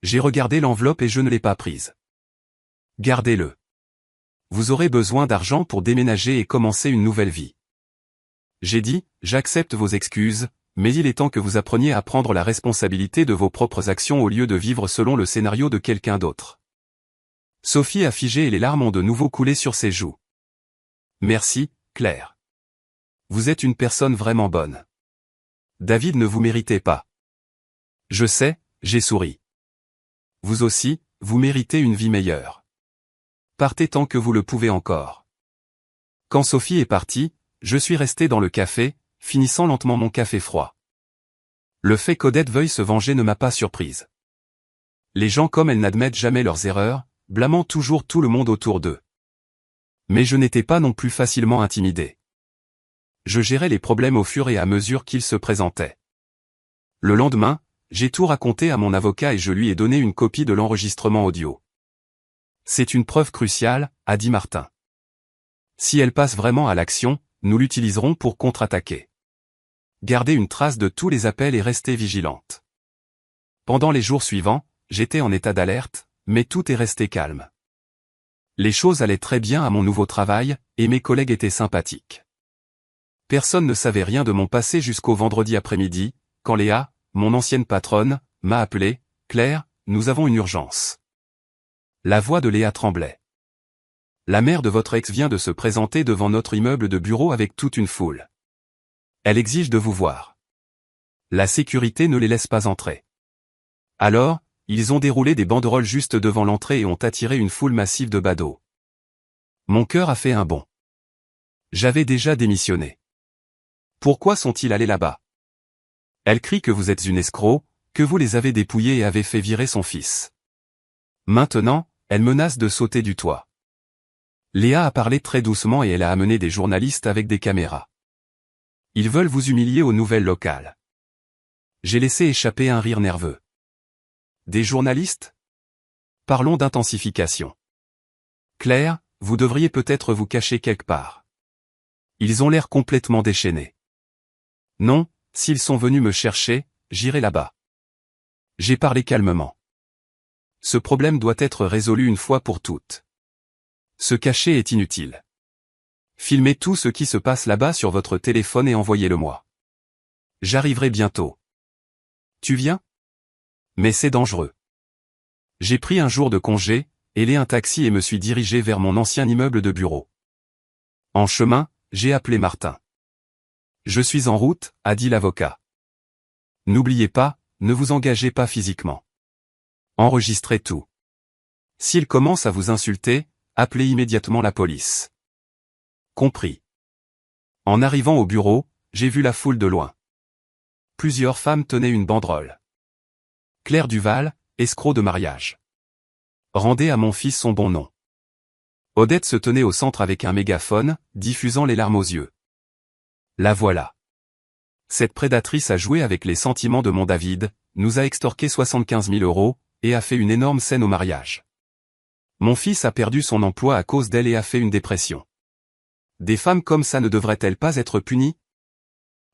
J'ai regardé l'enveloppe et je ne l'ai pas prise. Gardez-le. Vous aurez besoin d'argent pour déménager et commencer une nouvelle vie. J'ai dit, j'accepte vos excuses, mais il est temps que vous appreniez à prendre la responsabilité de vos propres actions au lieu de vivre selon le scénario de quelqu'un d'autre. Sophie a figé et les larmes ont de nouveau coulé sur ses joues. Merci, Claire. Vous êtes une personne vraiment bonne. David ne vous méritait pas. Je sais, j'ai souri. Vous aussi, vous méritez une vie meilleure. Partez tant que vous le pouvez encore. Quand Sophie est partie, je suis resté dans le café, finissant lentement mon café froid. Le fait qu'Odette veuille se venger ne m'a pas surprise. Les gens comme elle n'admettent jamais leurs erreurs, blâmant toujours tout le monde autour d'eux. Mais je n'étais pas non plus facilement intimidé. Je gérais les problèmes au fur et à mesure qu'ils se présentaient. Le lendemain, j'ai tout raconté à mon avocat et je lui ai donné une copie de l'enregistrement audio. C'est une preuve cruciale, a dit Martin. Si elle passe vraiment à l'action, nous l'utiliserons pour contre-attaquer. Gardez une trace de tous les appels et restez vigilante. Pendant les jours suivants, j'étais en état d'alerte, mais tout est resté calme. Les choses allaient très bien à mon nouveau travail, et mes collègues étaient sympathiques. Personne ne savait rien de mon passé jusqu'au vendredi après-midi, quand Léa, mon ancienne patronne, m'a appelé. « Claire, nous avons une urgence. » La voix de Léa tremblait. « La mère de votre ex vient de se présenter devant notre immeuble de bureau avec toute une foule. Elle exige de vous voir. La sécurité ne les laisse pas entrer. » Alors, ils ont déroulé des banderoles juste devant l'entrée et ont attiré une foule massive de badauds. Mon cœur a fait un bond. J'avais déjà démissionné. Pourquoi sont-ils allés là-bas? Elle crie que vous êtes une escroc, que vous les avez dépouillés et avez fait virer son fils. Maintenant, elle menace de sauter du toit. Léa a parlé très doucement et elle a amené des journalistes avec des caméras. Ils veulent vous humilier aux nouvelles locales. J'ai laissé échapper un rire nerveux. Des journalistes? Parlons d'intensification. Claire, vous devriez peut-être vous cacher quelque part. Ils ont l'air complètement déchaînés. Non, s'ils sont venus me chercher, j'irai là-bas. J'ai parlé calmement. Ce problème doit être résolu une fois pour toutes. Se cacher est inutile. Filmez tout ce qui se passe là-bas sur votre téléphone et envoyez-le-moi. J'arriverai bientôt. Tu viens? Mais c'est dangereux. J'ai pris un jour de congé, hélé un taxi et me suis dirigé vers mon ancien immeuble de bureau. En chemin, j'ai appelé Martin. Je suis en route, a dit l'avocat. N'oubliez pas, ne vous engagez pas physiquement. Enregistrez tout. S'il commence à vous insulter, appelez immédiatement la police. Compris. En arrivant au bureau, j'ai vu la foule de loin. Plusieurs femmes tenaient une banderole. Claire Duval, escroc de mariage. Rendez à mon fils son bon nom. Odette se tenait au centre avec un mégaphone, diffusant les larmes aux yeux. La voilà. Cette prédatrice a joué avec les sentiments de mon David, nous a extorqué 75 000 €, et a fait une énorme scène au mariage. Mon fils a perdu son emploi à cause d'elle et a fait une dépression. Des femmes comme ça ne devraient-elles pas être punies?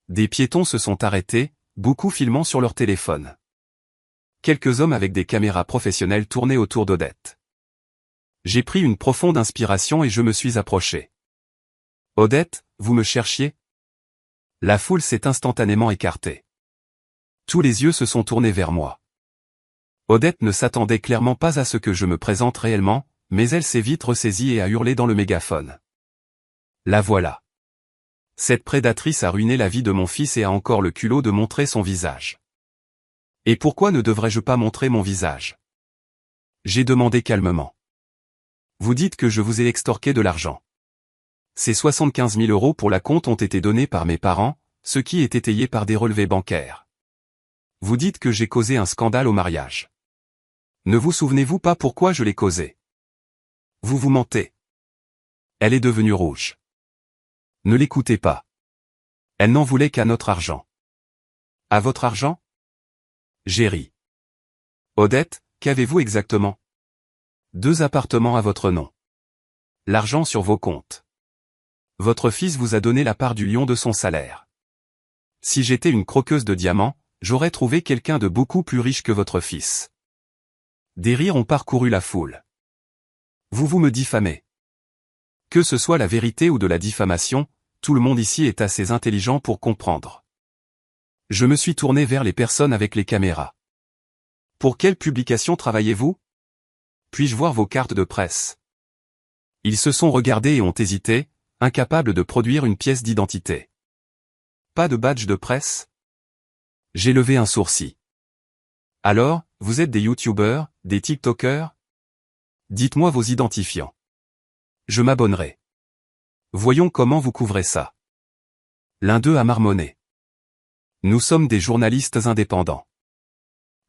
Des piétons se sont arrêtés, beaucoup filmant sur leur téléphone. Quelques hommes avec des caméras professionnelles tournaient autour d'Odette. J'ai pris une profonde inspiration et je me suis approché. Odette, vous me cherchiez? La foule s'est instantanément écartée. Tous les yeux se sont tournés vers moi. Odette ne s'attendait clairement pas à ce que je me présente réellement, mais elle s'est vite ressaisie et a hurlé dans le mégaphone. La voilà. Cette prédatrice a ruiné la vie de mon fils et a encore le culot de montrer son visage. Et pourquoi ne devrais-je pas montrer mon visage? J'ai demandé calmement. Vous dites que je vous ai extorqué de l'argent. Ces 75 000 € pour la compte ont été donnés par mes parents, ce qui est étayé par des relevés bancaires. Vous dites que j'ai causé un scandale au mariage. Ne vous souvenez-vous pas pourquoi je l'ai causé? Vous vous mentez. Elle est devenue rouge. Ne l'écoutez pas. Elle n'en voulait qu'à notre argent. À votre argent? J'ai ri. Odette, qu'avez-vous exactement? 2 appartements à votre nom. L'argent sur vos comptes. Votre fils vous a donné la part du lion de son salaire. Si j'étais une croqueuse de diamants, j'aurais trouvé quelqu'un de beaucoup plus riche que votre fils. Des rires ont parcouru la foule. Vous me diffamez. Que ce soit la vérité ou de la diffamation, tout le monde ici est assez intelligent pour comprendre. Je me suis tourné vers les personnes avec les caméras. Pour quelle publication travaillez-vous? Puis-je voir vos cartes de presse? Ils se sont regardés et ont hésité, incapables de produire une pièce d'identité. Pas de badge de presse? J'ai levé un sourcil. Alors, vous êtes des youtubeurs, des tiktokers? Dites-moi vos identifiants. Je m'abonnerai. Voyons comment vous couvrez ça. L'un d'eux a marmonné. Nous sommes des journalistes indépendants.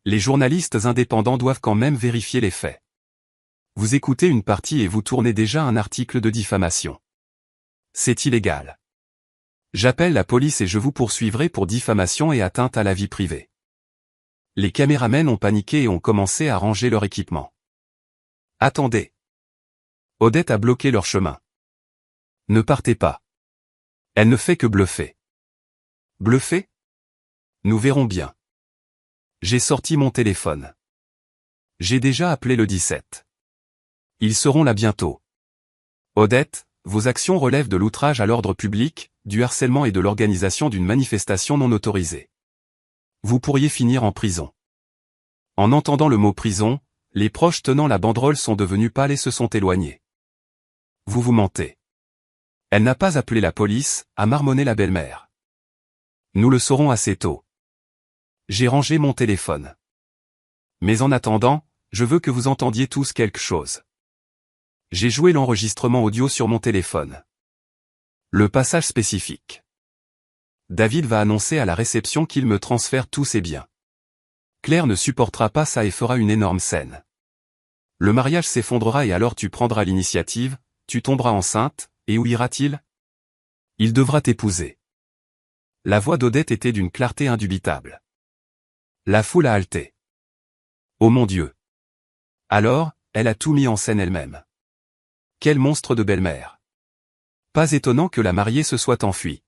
Les journalistes indépendants doivent quand même vérifier les faits. Vous écoutez une partie et vous tournez déjà un article de diffamation. C'est illégal. J'appelle la police et je vous poursuivrai pour diffamation et atteinte à la vie privée. Les caméramens ont paniqué et ont commencé à ranger leur équipement. Attendez. Odette a bloqué leur chemin. Ne partez pas. Elle ne fait que bluffer. Bluffer? Nous verrons bien. J'ai sorti mon téléphone. J'ai déjà appelé le 17. Ils seront là bientôt. Odette, vos actions relèvent de l'outrage à l'ordre public, du harcèlement et de l'organisation d'une manifestation non autorisée. Vous pourriez finir en prison. En entendant le mot prison, les proches tenant la banderole sont devenus pâles et se sont éloignés. Vous mentez. Elle n'a pas appelé la police, a marmonné la belle-mère. Nous le saurons assez tôt. J'ai rangé mon téléphone. Mais en attendant, je veux que vous entendiez tous quelque chose. J'ai joué l'enregistrement audio sur mon téléphone. Le passage spécifique. David va annoncer à la réception qu'il me transfère tous ses biens. Claire ne supportera pas ça et fera une énorme scène. Le mariage s'effondrera et alors tu prendras l'initiative, tu tomberas enceinte, et où ira-t-il? Il devra t'épouser. La voix d'Odette était d'une clarté indubitable. La foule a halté. Oh mon Dieu! Alors, elle a tout mis en scène elle-même. Quel monstre de belle-mère! Pas étonnant que la mariée se soit enfuie.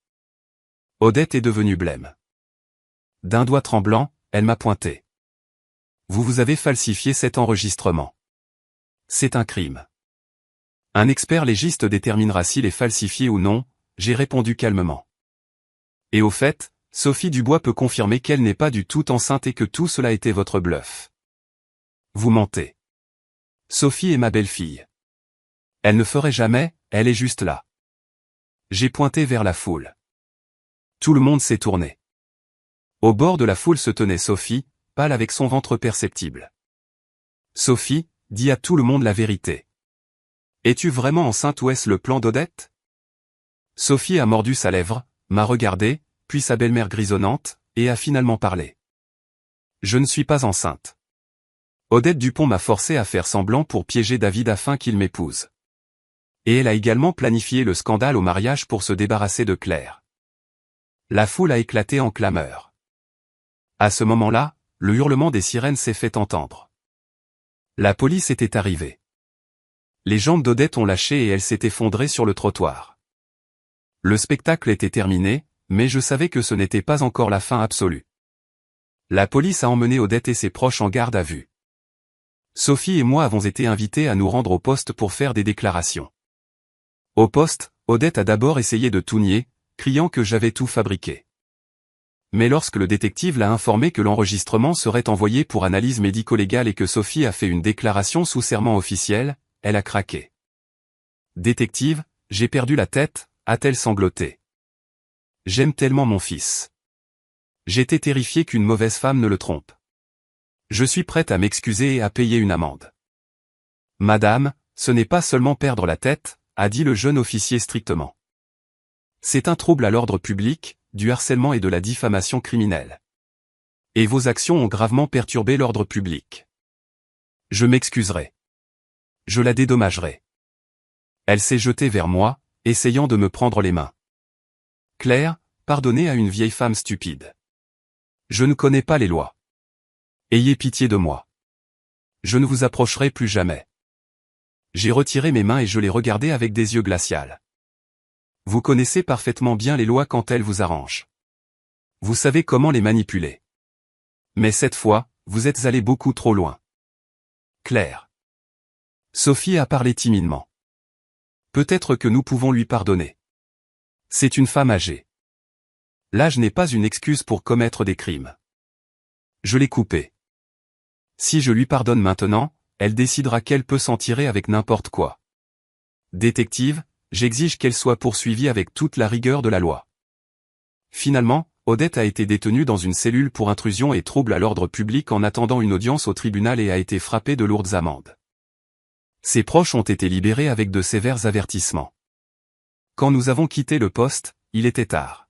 Odette est devenue blême. D'un doigt tremblant, elle m'a pointé. Vous avez falsifié cet enregistrement. C'est un crime. Un expert légiste déterminera s'il est falsifié ou non, j'ai répondu calmement. Et au fait, Sophie Dubois peut confirmer qu'elle n'est pas du tout enceinte et que tout cela était votre bluff. Vous mentez. Sophie est ma belle-fille. Elle ne ferait jamais, elle est juste là. J'ai pointé vers la foule. Tout le monde s'est tourné. Au bord de la foule se tenait Sophie, pâle avec son ventre perceptible. Sophie, dis à tout le monde la vérité. Es-tu vraiment enceinte ou est-ce le plan d'Odette? Sophie a mordu sa lèvre, m'a regardé, puis sa belle-mère grisonnante, et a finalement parlé. Je ne suis pas enceinte. Odette Dupont m'a forcé à faire semblant pour piéger David afin qu'il m'épouse. Et elle a également planifié le scandale au mariage pour se débarrasser de Claire. La foule a éclaté en clameurs. À ce moment-là, le hurlement des sirènes s'est fait entendre. La police était arrivée. Les jambes d'Odette ont lâché et elle s'est effondrée sur le trottoir. Le spectacle était terminé, mais je savais que ce n'était pas encore la fin absolue. La police a emmené Odette et ses proches en garde à vue. Sophie et moi avons été invités à nous rendre au poste pour faire des déclarations. Au poste, Odette a d'abord essayé de tout nier, criant que j'avais tout fabriqué. Mais lorsque le détective l'a informé que l'enregistrement serait envoyé pour analyse médico-légale et que Sophie a fait une déclaration sous serment officiel, elle a craqué. Détective, j'ai perdu la tête, a-t-elle sangloté. J'aime tellement mon fils. J'étais terrifié qu'une mauvaise femme ne le trompe. Je suis prête à m'excuser et à payer une amende. Madame, ce n'est pas seulement perdre la tête, a dit le jeune officier strictement. C'est un trouble à l'ordre public, du harcèlement et de la diffamation criminelle. Et vos actions ont gravement perturbé l'ordre public. Je m'excuserai. Je la dédommagerai. Elle s'est jetée vers moi, essayant de me prendre les mains. Claire, pardonnez à une vieille femme stupide. Je ne connais pas les lois. Ayez pitié de moi. Je ne vous approcherai plus jamais. J'ai retiré mes mains et je les regardais avec des yeux glaciaux. Vous connaissez parfaitement bien les lois quand elles vous arrangent. Vous savez comment les manipuler. Mais cette fois, vous êtes allé beaucoup trop loin. Claire. Sophie a parlé timidement. Peut-être que nous pouvons lui pardonner. C'est une femme âgée. L'âge n'est pas une excuse pour commettre des crimes. Je l'ai coupée. Si je lui pardonne maintenant, elle décidera qu'elle peut s'en tirer avec n'importe quoi. Détective, j'exige qu'elle soit poursuivie avec toute la rigueur de la loi. Finalement, Odette a été détenue dans une cellule pour intrusion et trouble à l'ordre public en attendant une audience au tribunal et a été frappée de lourdes amendes. Ses proches ont été libérés avec de sévères avertissements. Quand nous avons quitté le poste, il était tard.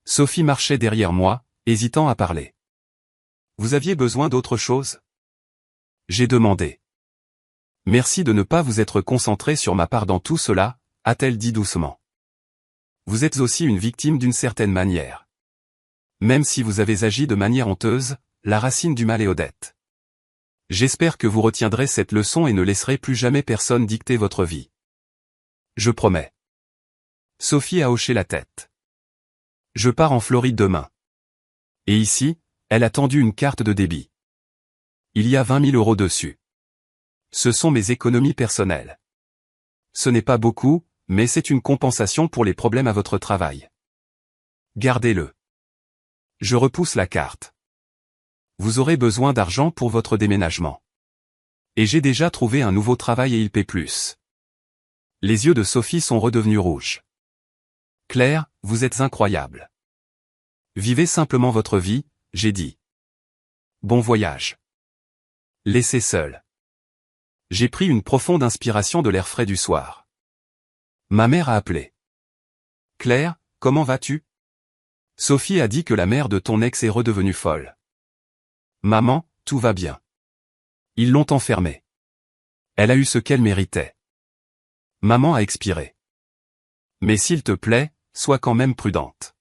Sophie marchait derrière moi, hésitant à parler. Vous aviez besoin d'autre chose? J'ai demandé. Merci de ne pas vous être concentré sur ma part dans tout cela, a-t-elle dit doucement. Vous êtes aussi une victime d'une certaine manière. Même si vous avez agi de manière honteuse, la racine du mal est Odette. J'espère que vous retiendrez cette leçon et ne laisserez plus jamais personne dicter votre vie. Je promets. Sophie a hoché la tête. Je pars en Floride demain. Et ici, elle a tendu une carte de débit. Il y a 20 000 € dessus. Ce sont mes économies personnelles. Ce n'est pas beaucoup, mais c'est une compensation pour les problèmes à votre travail. Gardez-le. Je repousse la carte. Vous aurez besoin d'argent pour votre déménagement. Et j'ai déjà trouvé un nouveau travail et il paie plus. Les yeux de Sophie sont redevenus rouges. Claire, vous êtes incroyable. Vivez simplement votre vie, j'ai dit. Bon voyage. Laissez seul. J'ai pris une profonde inspiration de l'air frais du soir. Ma mère a appelé. Claire, comment vas-tu? Sophie a dit que la mère de ton ex est redevenue folle. Maman, tout va bien. Ils l'ont enfermée. Elle a eu ce qu'elle méritait. Maman a expiré. Mais s'il te plaît, sois quand même prudente.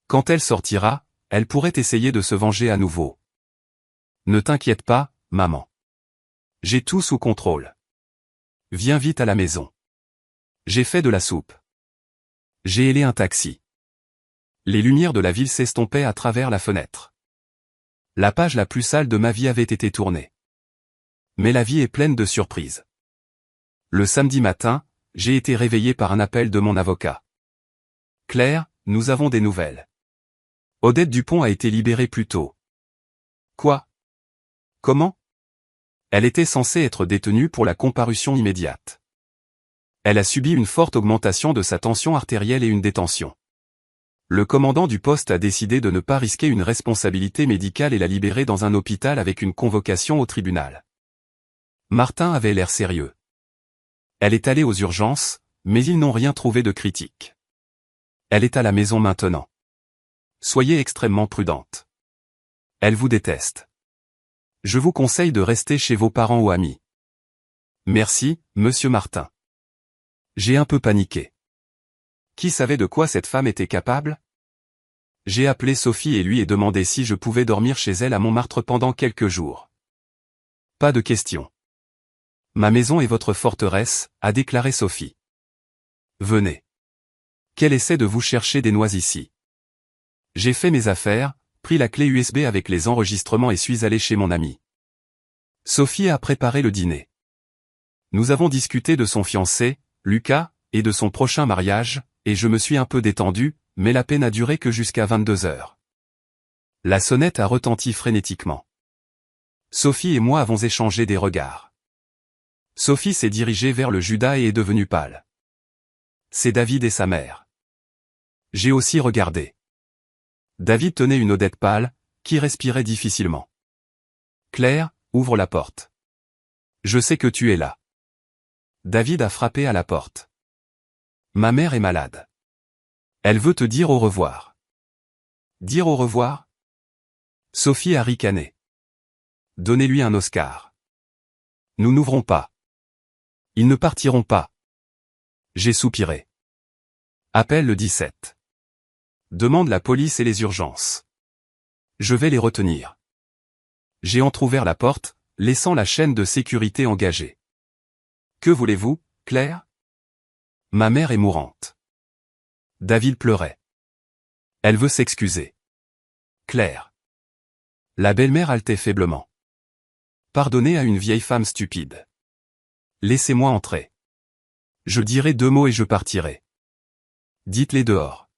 Quand elle sortira, elle pourrait essayer de se venger à nouveau. Ne t'inquiète pas, maman. J'ai tout sous contrôle. Viens vite à la maison. J'ai fait de la soupe. J'ai hélé un taxi. Les lumières de la ville s'estompaient à travers la fenêtre. La page la plus sale de ma vie avait été tournée. Mais la vie est pleine de surprises. Le samedi matin, j'ai été réveillé par un appel de mon avocat. Claire, nous avons des nouvelles. Odette Dupont a été libérée plus tôt. Quoi? Comment? Elle était censée être détenue pour la comparution immédiate. Elle a subi une forte augmentation de sa tension artérielle et une détention. Le commandant du poste a décidé de ne pas risquer une responsabilité médicale et l'a libérée dans un hôpital avec une convocation au tribunal. Martin avait l'air sérieux. Elle est allée aux urgences, mais ils n'ont rien trouvé de critique. Elle est à la maison maintenant. Soyez extrêmement prudente. Elle vous déteste. Je vous conseille de rester chez vos parents ou amis. Merci, monsieur Martin. J'ai un peu paniqué. Qui savait de quoi cette femme était capable? J'ai appelé Sophie et lui ai demandé si je pouvais dormir chez elle à Montmartre pendant quelques jours. Pas de question. Ma maison est votre forteresse, a déclaré Sophie. Venez. Qu'elle essaie de vous chercher des noix ici. J'ai fait mes affaires, pris la clé USB avec les enregistrements et suis allé chez mon ami. Sophie a préparé le dîner. Nous avons discuté de son fiancé, Lucas, et de son prochain mariage, et je me suis un peu détendu, mais la paix n'a duré que jusqu'à 22 heures. La sonnette a retenti frénétiquement. Sophie et moi avons échangé des regards. Sophie s'est dirigée vers le Judas et est devenue pâle. C'est David et sa mère. J'ai aussi regardé. David tenait une Odette pâle, qui respirait difficilement. Claire, ouvre la porte. Je sais que tu es là. David a frappé à la porte. Ma mère est malade. Elle veut te dire au revoir. Dire au revoir? Sophie a ricané. Donnez-lui un Oscar. Nous n'ouvrons pas. Ils ne partiront pas. J'ai soupiré. Appelle le 17. Demande la police et les urgences. Je vais les retenir. J'ai entrouvert la porte, laissant la chaîne de sécurité engagée. Que voulez-vous, Claire? Ma mère est mourante. David pleurait. Elle veut s'excuser. Claire. La belle-mère haletait faiblement. Pardonnez à une vieille femme stupide. Laissez-moi entrer. Je dirai 2 mots et je partirai. Dites-les dehors.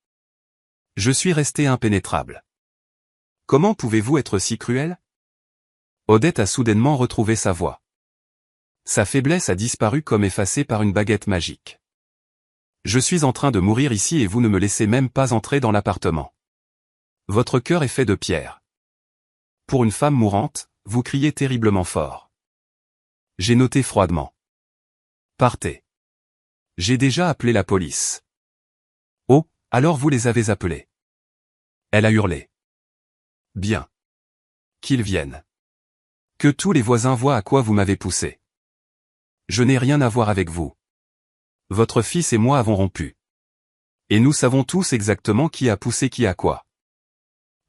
Je suis resté impénétrable. Comment pouvez-vous être si cruel? Odette a soudainement retrouvé sa voix. Sa faiblesse a disparu comme effacée par une baguette magique. Je suis en train de mourir ici et vous ne me laissez même pas entrer dans l'appartement. Votre cœur est fait de pierre. Pour une femme mourante, vous criez terriblement fort. J'ai noté froidement. Partez. J'ai déjà appelé la police. Oh, alors vous les avez appelés. Elle a hurlé. Bien. Qu'ils viennent. Que tous les voisins voient à quoi vous m'avez poussé. Je n'ai rien à voir avec vous. Votre fils et moi avons rompu. Et nous savons tous exactement qui a poussé qui à quoi.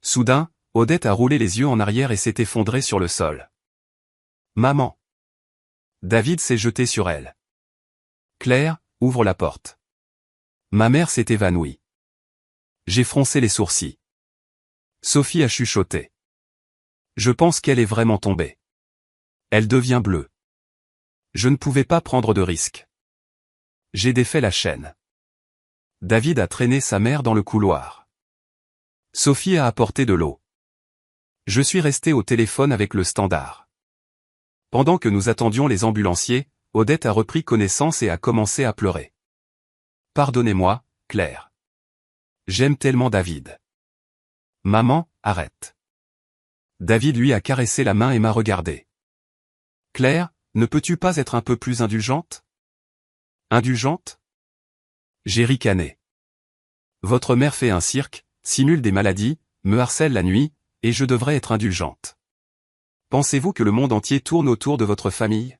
Soudain, Odette a roulé les yeux en arrière et s'est effondrée sur le sol. Maman. David s'est jeté sur elle. Claire, ouvre la porte. Ma mère s'est évanouie. J'ai froncé les sourcils. Sophie a chuchoté. Je pense qu'elle est vraiment tombée. Elle devient bleue. Je ne pouvais pas prendre de risque. J'ai défait la chaîne. David a traîné sa mère dans le couloir. Sophie a apporté de l'eau. Je suis resté au téléphone avec le standard. Pendant que nous attendions les ambulanciers, Odette a repris connaissance et a commencé à pleurer. Pardonnez-moi, Claire. J'aime tellement David. Maman, arrête. David lui a caressé la main et m'a regardé. Claire, ne peux-tu pas être un peu plus indulgente? Indulgente? J'ai ricané. Votre mère fait un cirque, simule des maladies, me harcèle la nuit, et je devrais être indulgente. Pensez-vous que le monde entier tourne autour de votre famille?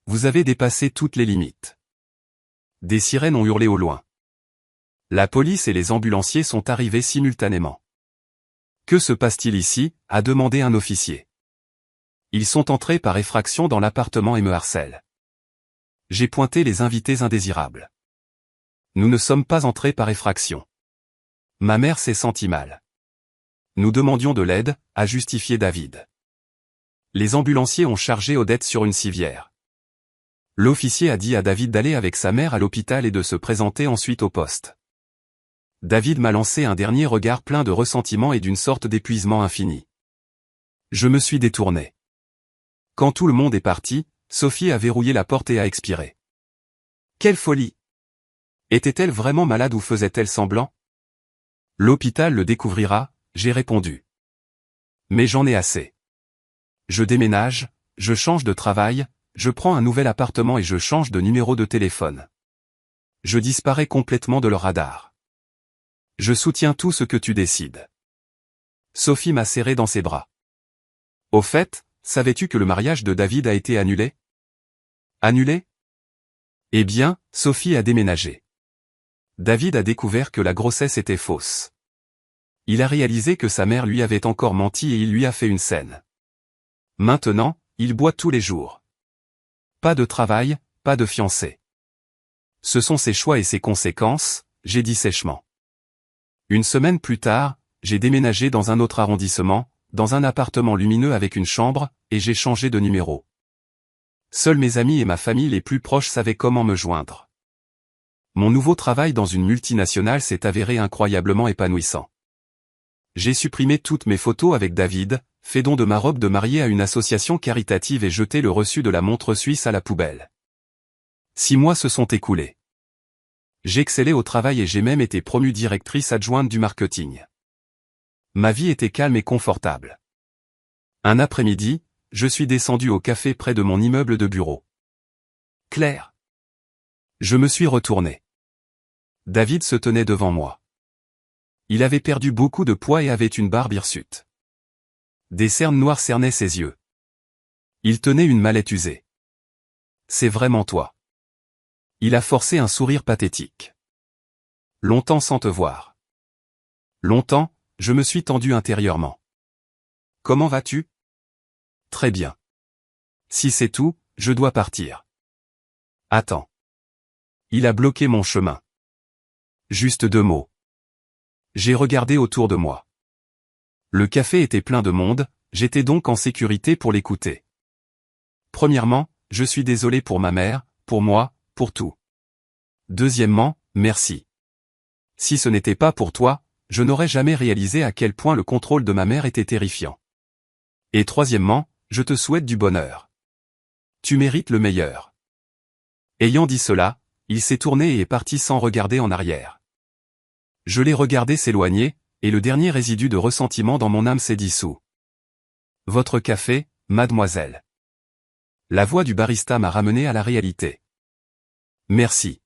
Vous avez dépassé toutes les limites. Des sirènes ont hurlé au loin. La police et les ambulanciers sont arrivés simultanément. Que se passe-t-il ici? A demandé un officier. Ils sont entrés par effraction dans l'appartement et me harcèlent. J'ai pointé les invités indésirables. Nous ne sommes pas entrés par effraction. Ma mère s'est sentie mal. Nous demandions de l'aide, a justifié David. Les ambulanciers ont chargé Odette sur une civière. L'officier a dit à David d'aller avec sa mère à l'hôpital et de se présenter ensuite au poste. David m'a lancé un dernier regard plein de ressentiment et d'une sorte d'épuisement infini. Je me suis détourné. Quand tout le monde est parti, Sophie a verrouillé la porte et a expiré. Quelle folie! Était-elle vraiment malade ou faisait-elle semblant? L'hôpital le découvrira, j'ai répondu. Mais j'en ai assez. Je déménage, je change de travail, je prends un nouvel appartement et je change de numéro de téléphone. Je disparais complètement de leur radar. Je soutiens tout ce que tu décides. Sophie m'a serré dans ses bras. Au fait, savais-tu que le mariage de David a été annulé? Annulé? Eh bien, Sophie a déménagé. David a découvert que la grossesse était fausse. Il a réalisé que sa mère lui avait encore menti et il lui a fait une scène. Maintenant, il boit tous les jours. Pas de travail, pas de fiancé. Ce sont ses choix et ses conséquences, j'ai dit sèchement. Une semaine plus tard, j'ai déménagé dans un autre arrondissement, dans un appartement lumineux avec une chambre, et j'ai changé de numéro. Seuls mes amis et ma famille les plus proches savaient comment me joindre. Mon nouveau travail dans une multinationale s'est avéré incroyablement épanouissant. J'ai supprimé toutes mes photos avec David, fait don de ma robe de mariée à une association caritative et jeté le reçu de la montre suisse à la poubelle. 6 mois se sont écoulés. J'excellais au travail et j'ai même été promue directrice adjointe du marketing. Ma vie était calme et confortable. Un après-midi, je suis descendu au café près de mon immeuble de bureau. Claire. Je me suis retourné. David se tenait devant moi. Il avait perdu beaucoup de poids et avait une barbe hirsute. Des cernes noires cernaient ses yeux. Il tenait une mallette usée. C'est vraiment toi. Il a forcé un sourire pathétique. Longtemps sans te voir. Longtemps, je me suis tendu intérieurement. Comment vas-tu? Très bien. Si c'est tout, je dois partir. Attends. Il a bloqué mon chemin. Juste 2 mots. J'ai regardé autour de moi. Le café était plein de monde, j'étais donc en sécurité pour l'écouter. Premièrement, je suis désolé pour ma mère, pour moi, pour tout. Deuxièmement, merci. Si ce n'était pas pour toi, je n'aurais jamais réalisé à quel point le contrôle de ma mère était terrifiant. Et troisièmement, je te souhaite du bonheur. Tu mérites le meilleur. Ayant dit cela, il s'est tourné et est parti sans regarder en arrière. Je l'ai regardé s'éloigner, et le dernier résidu de ressentiment dans mon âme s'est dissous. Votre café, mademoiselle. La voix du barista m'a ramené à la réalité. Merci.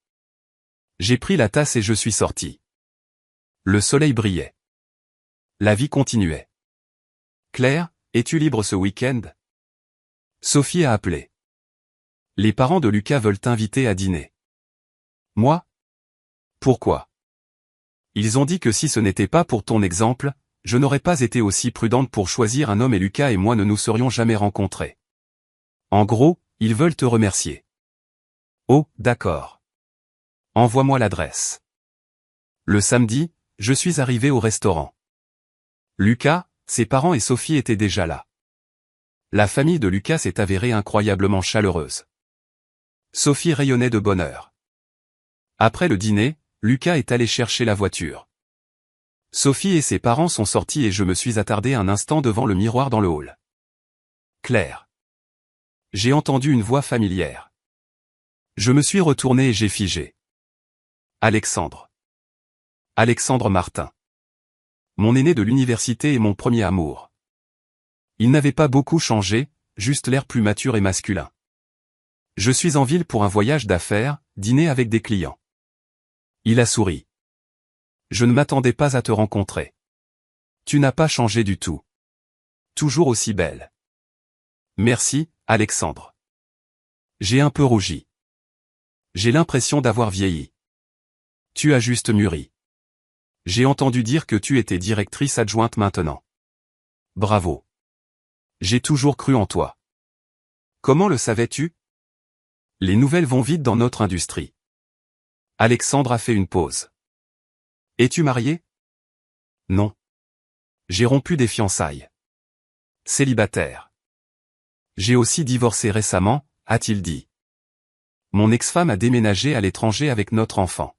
J'ai pris la tasse et je suis sorti. Le soleil brillait. La vie continuait. Claire, es-tu libre ce week-end? Sophie a appelé. Les parents de Lucas veulent t'inviter à dîner. Moi? Pourquoi? Ils ont dit que si ce n'était pas pour ton exemple, je n'aurais pas été aussi prudente pour choisir un homme et Lucas et moi ne nous serions jamais rencontrés. En gros, ils veulent te remercier. Oh, d'accord. Envoie-moi l'adresse. Le samedi, je suis arrivé au restaurant. Lucas, ses parents et Sophie étaient déjà là. La famille de Lucas s'est avérée incroyablement chaleureuse. Sophie rayonnait de bonheur. Après le dîner, Lucas est allé chercher la voiture. Sophie et ses parents sont sortis et je me suis attardé un instant devant le miroir dans le hall. Claire. J'ai entendu une voix familière. Je me suis retourné et j'ai figé. Alexandre. Alexandre Martin. Mon aîné de l'université et mon premier amour. Il n'avait pas beaucoup changé, juste l'air plus mature et masculin. Je suis en ville pour un voyage d'affaires, dîner avec des clients. Il a souri. Je ne m'attendais pas à te rencontrer. Tu n'as pas changé du tout. Toujours aussi belle. Merci, Alexandre. J'ai un peu rougi. J'ai l'impression d'avoir vieilli. Tu as juste mûri. J'ai entendu dire que tu étais directrice adjointe maintenant. Bravo. J'ai toujours cru en toi. Comment le savais-tu? Les nouvelles vont vite dans notre industrie. Alexandre a fait une pause. Es-tu marié? Non. J'ai rompu des fiançailles. Célibataire. J'ai aussi divorcé récemment, a-t-il dit. Mon ex-femme a déménagé à l'étranger avec notre enfant.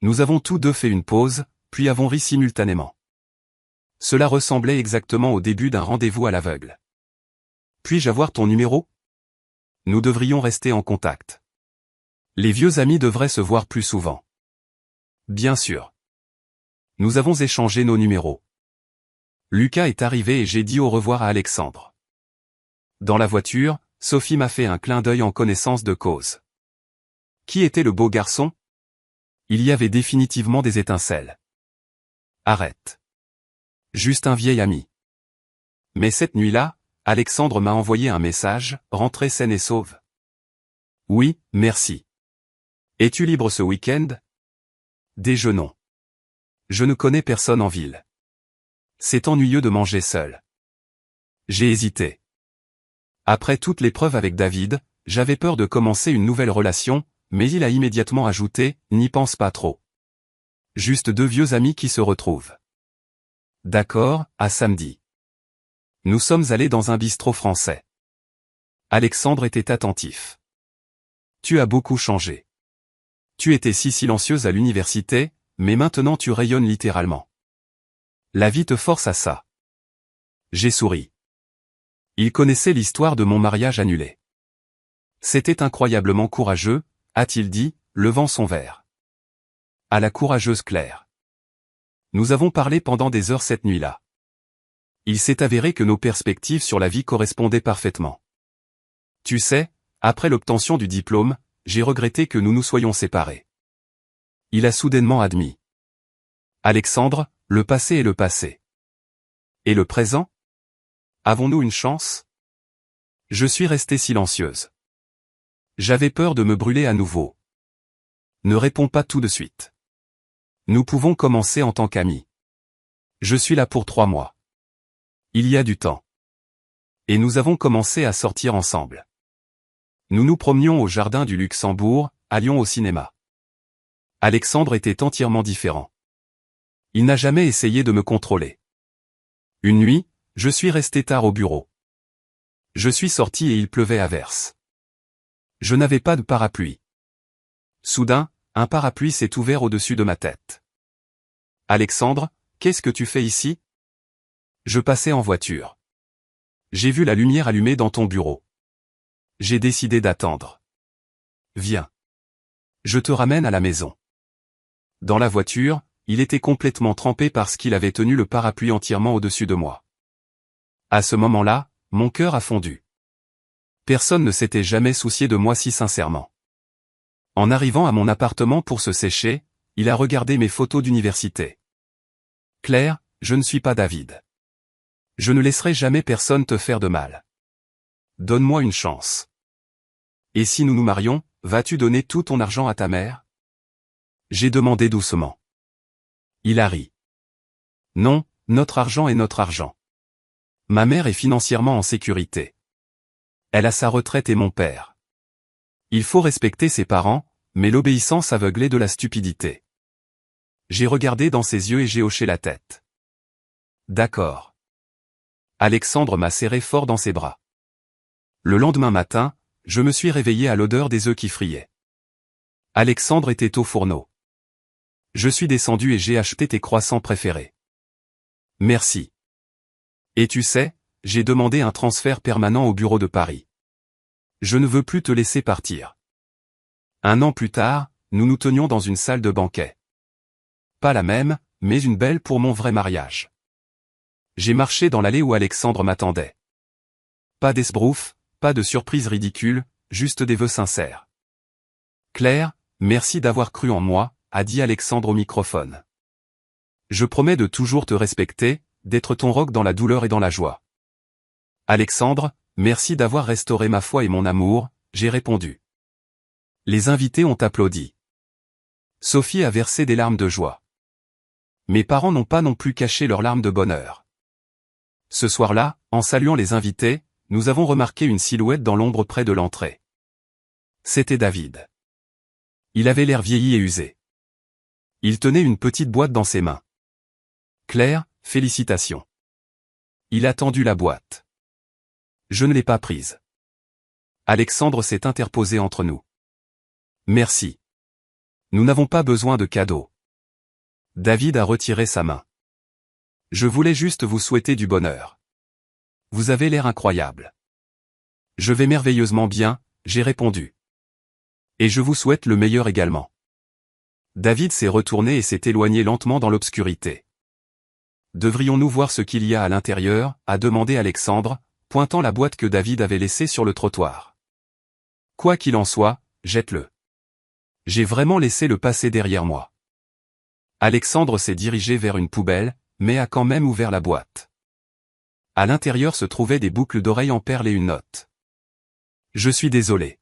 Nous avons tous deux fait une pause, puis avons ri simultanément. Cela ressemblait exactement au début d'un rendez-vous à l'aveugle. Puis-je avoir ton numéro? Nous devrions rester en contact. Les vieux amis devraient se voir plus souvent. Bien sûr. Nous avons échangé nos numéros. Lucas est arrivé et j'ai dit au revoir à Alexandre. Dans la voiture, Sophie m'a fait un clin d'œil en connaissance de cause. Qui était le beau garçon? Il y avait définitivement des étincelles. Arrête. Juste un vieil ami. Mais cette nuit-là, Alexandre m'a envoyé un message, rentré saine et sauve. Oui, merci. Es-tu libre ce week-end? Déjeunons. Je ne connais personne en ville. C'est ennuyeux de manger seul. J'ai hésité. Après toute l'épreuve avec David, j'avais peur de commencer une nouvelle relation, mais il a immédiatement ajouté, n'y pense pas trop. Juste deux vieux amis qui se retrouvent. D'accord, à samedi. Nous sommes allés dans un bistrot français. Alexandre était attentif. Tu as beaucoup changé. Tu étais si silencieuse à l'université, mais maintenant tu rayonnes littéralement. La vie te force à ça. J'ai souri. Il connaissait l'histoire de mon mariage annulé. C'était incroyablement courageux, a-t-il dit, levant son verre. À la courageuse Claire. Nous avons parlé pendant des heures cette nuit-là. Il s'est avéré que nos perspectives sur la vie correspondaient parfaitement. Tu sais, après l'obtention du diplôme, j'ai regretté que nous nous soyons séparés. Il a soudainement admis. Alexandre, le passé est le passé. Et le présent? Avons-nous une chance? Je suis restée silencieuse. J'avais peur de me brûler à nouveau. Ne réponds pas tout de suite. Nous pouvons commencer en tant qu'amis. Je suis là pour 3 mois. Il y a du temps. Et nous avons commencé à sortir ensemble. Nous nous promenions au jardin du Luxembourg, allions au cinéma. Alexandre était entièrement différent. Il n'a jamais essayé de me contrôler. Une nuit, je suis resté tard au bureau. Je suis sorti et il pleuvait à verse. Je n'avais pas de parapluie. Soudain, un parapluie s'est ouvert au-dessus de ma tête. Alexandre, qu'est-ce que tu fais ici? Je passais en voiture. J'ai vu la lumière allumée dans ton bureau. J'ai décidé d'attendre. Viens. Je te ramène à la maison. Dans la voiture, il était complètement trempé parce qu'il avait tenu le parapluie entièrement au-dessus de moi. À ce moment-là, mon cœur a fondu. Personne ne s'était jamais soucié de moi si sincèrement. En arrivant à mon appartement pour se sécher, il a regardé mes photos d'université. Claire, je ne suis pas David. Je ne laisserai jamais personne te faire de mal. Donne-moi une chance. Et si nous nous marions, vas-tu donner tout ton argent à ta mère? J'ai demandé doucement. Il a ri. Non, notre argent est notre argent. Ma mère est financièrement en sécurité. Elle a sa retraite et mon père. Il faut respecter ses parents, mais l'obéissance aveugle est de la stupidité. J'ai regardé dans ses yeux et j'ai hoché la tête. D'accord. Alexandre m'a serré fort dans ses bras. Le lendemain matin, je me suis réveillé à l'odeur des œufs qui friaient. Alexandre était au fourneau. Je suis descendu et j'ai acheté tes croissants préférés. Merci. Et tu sais, j'ai demandé un transfert permanent au bureau de Paris. Je ne veux plus te laisser partir. 1 an plus tard, nous nous tenions dans une salle de banquet. Pas la même, mais une belle pour mon vrai mariage. J'ai marché dans l'allée où Alexandre m'attendait. Pas d'esbrouf, pas de surprise ridicule, juste des vœux sincères. Claire, merci d'avoir cru en moi, a dit Alexandre au microphone. Je promets de toujours te respecter, d'être ton roc dans la douleur et dans la joie. Alexandre, merci d'avoir restauré ma foi et mon amour, j'ai répondu. Les invités ont applaudi. Sophie a versé des larmes de joie. Mes parents n'ont pas non plus caché leurs larmes de bonheur. Ce soir-là, en saluant les invités, nous avons remarqué une silhouette dans l'ombre près de l'entrée. C'était David. Il avait l'air vieilli et usé. Il tenait une petite boîte dans ses mains. Claire, félicitations. Il a tendu la boîte. Je ne l'ai pas prise. Alexandre s'est interposé entre nous. Merci. Nous n'avons pas besoin de cadeaux. David a retiré sa main. Je voulais juste vous souhaiter du bonheur. Vous avez l'air incroyable. Je vais merveilleusement bien, j'ai répondu. Et je vous souhaite le meilleur également. David s'est retourné et s'est éloigné lentement dans l'obscurité. Devrions-nous voir ce qu'il y a à l'intérieur, a demandé Alexandre, pointant la boîte que David avait laissée sur le trottoir. Quoi qu'il en soit, jette-le. J'ai vraiment laissé le passé derrière moi. Alexandre s'est dirigé vers une poubelle, mais a quand même ouvert la boîte. À l'intérieur se trouvaient des boucles d'oreilles en perles et une note. Je suis désolé.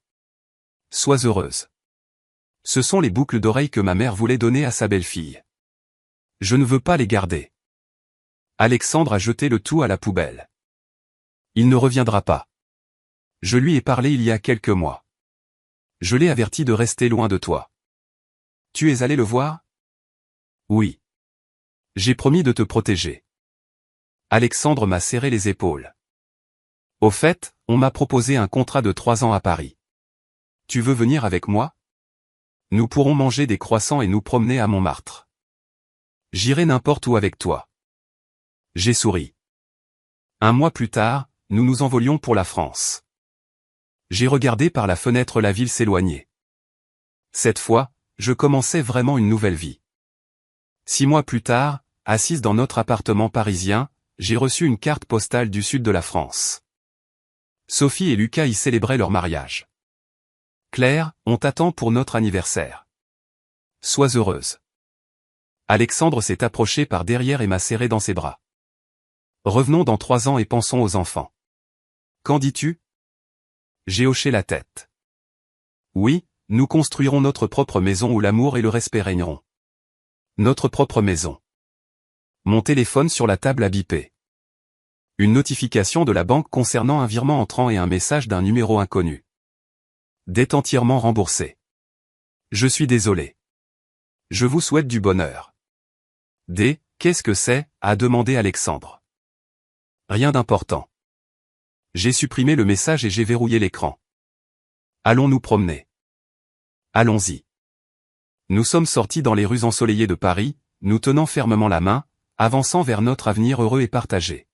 Sois heureuse. Ce sont les boucles d'oreilles que ma mère voulait donner à sa belle-fille. Je ne veux pas les garder. Alexandre a jeté le tout à la poubelle. Il ne reviendra pas. Je lui ai parlé il y a quelques mois. Je l'ai averti de rester loin de toi. Tu es allé le voir? Oui. J'ai promis de te protéger. Alexandre m'a serré les épaules. Au fait, on m'a proposé un contrat de 3 ans à Paris. Tu veux venir avec moi? Nous pourrons manger des croissants et nous promener à Montmartre. J'irai n'importe où avec toi. J'ai souri. 1 mois plus tard, nous nous envolions pour la France. J'ai regardé par la fenêtre la ville s'éloigner. Cette fois, je commençais vraiment une nouvelle vie. 6 mois plus tard, assise dans notre appartement parisien, j'ai reçu une carte postale du sud de la France. Sophie et Lucas y célébraient leur mariage. Claire, on t'attend pour notre anniversaire. Sois heureuse. Alexandre s'est approché par derrière et m'a serré dans ses bras. Revenons dans 3 ans et pensons aux enfants. Qu'en dis-tu? J'ai hoché la tête. Oui, nous construirons notre propre maison où l'amour et le respect régneront. Notre propre maison. Mon téléphone sur la table a bipé. Une notification de la banque concernant un virement entrant et un message d'un numéro inconnu. Dette entièrement remboursée. Je suis désolé. Je vous souhaite du bonheur. Qu'est-ce que c'est? A demandé Alexandre. Rien d'important. J'ai supprimé le message et j'ai verrouillé l'écran. Allons nous promener. Allons-y. Nous sommes sortis dans les rues ensoleillées de Paris, nous tenant fermement la main, avançant vers notre avenir heureux et partagé.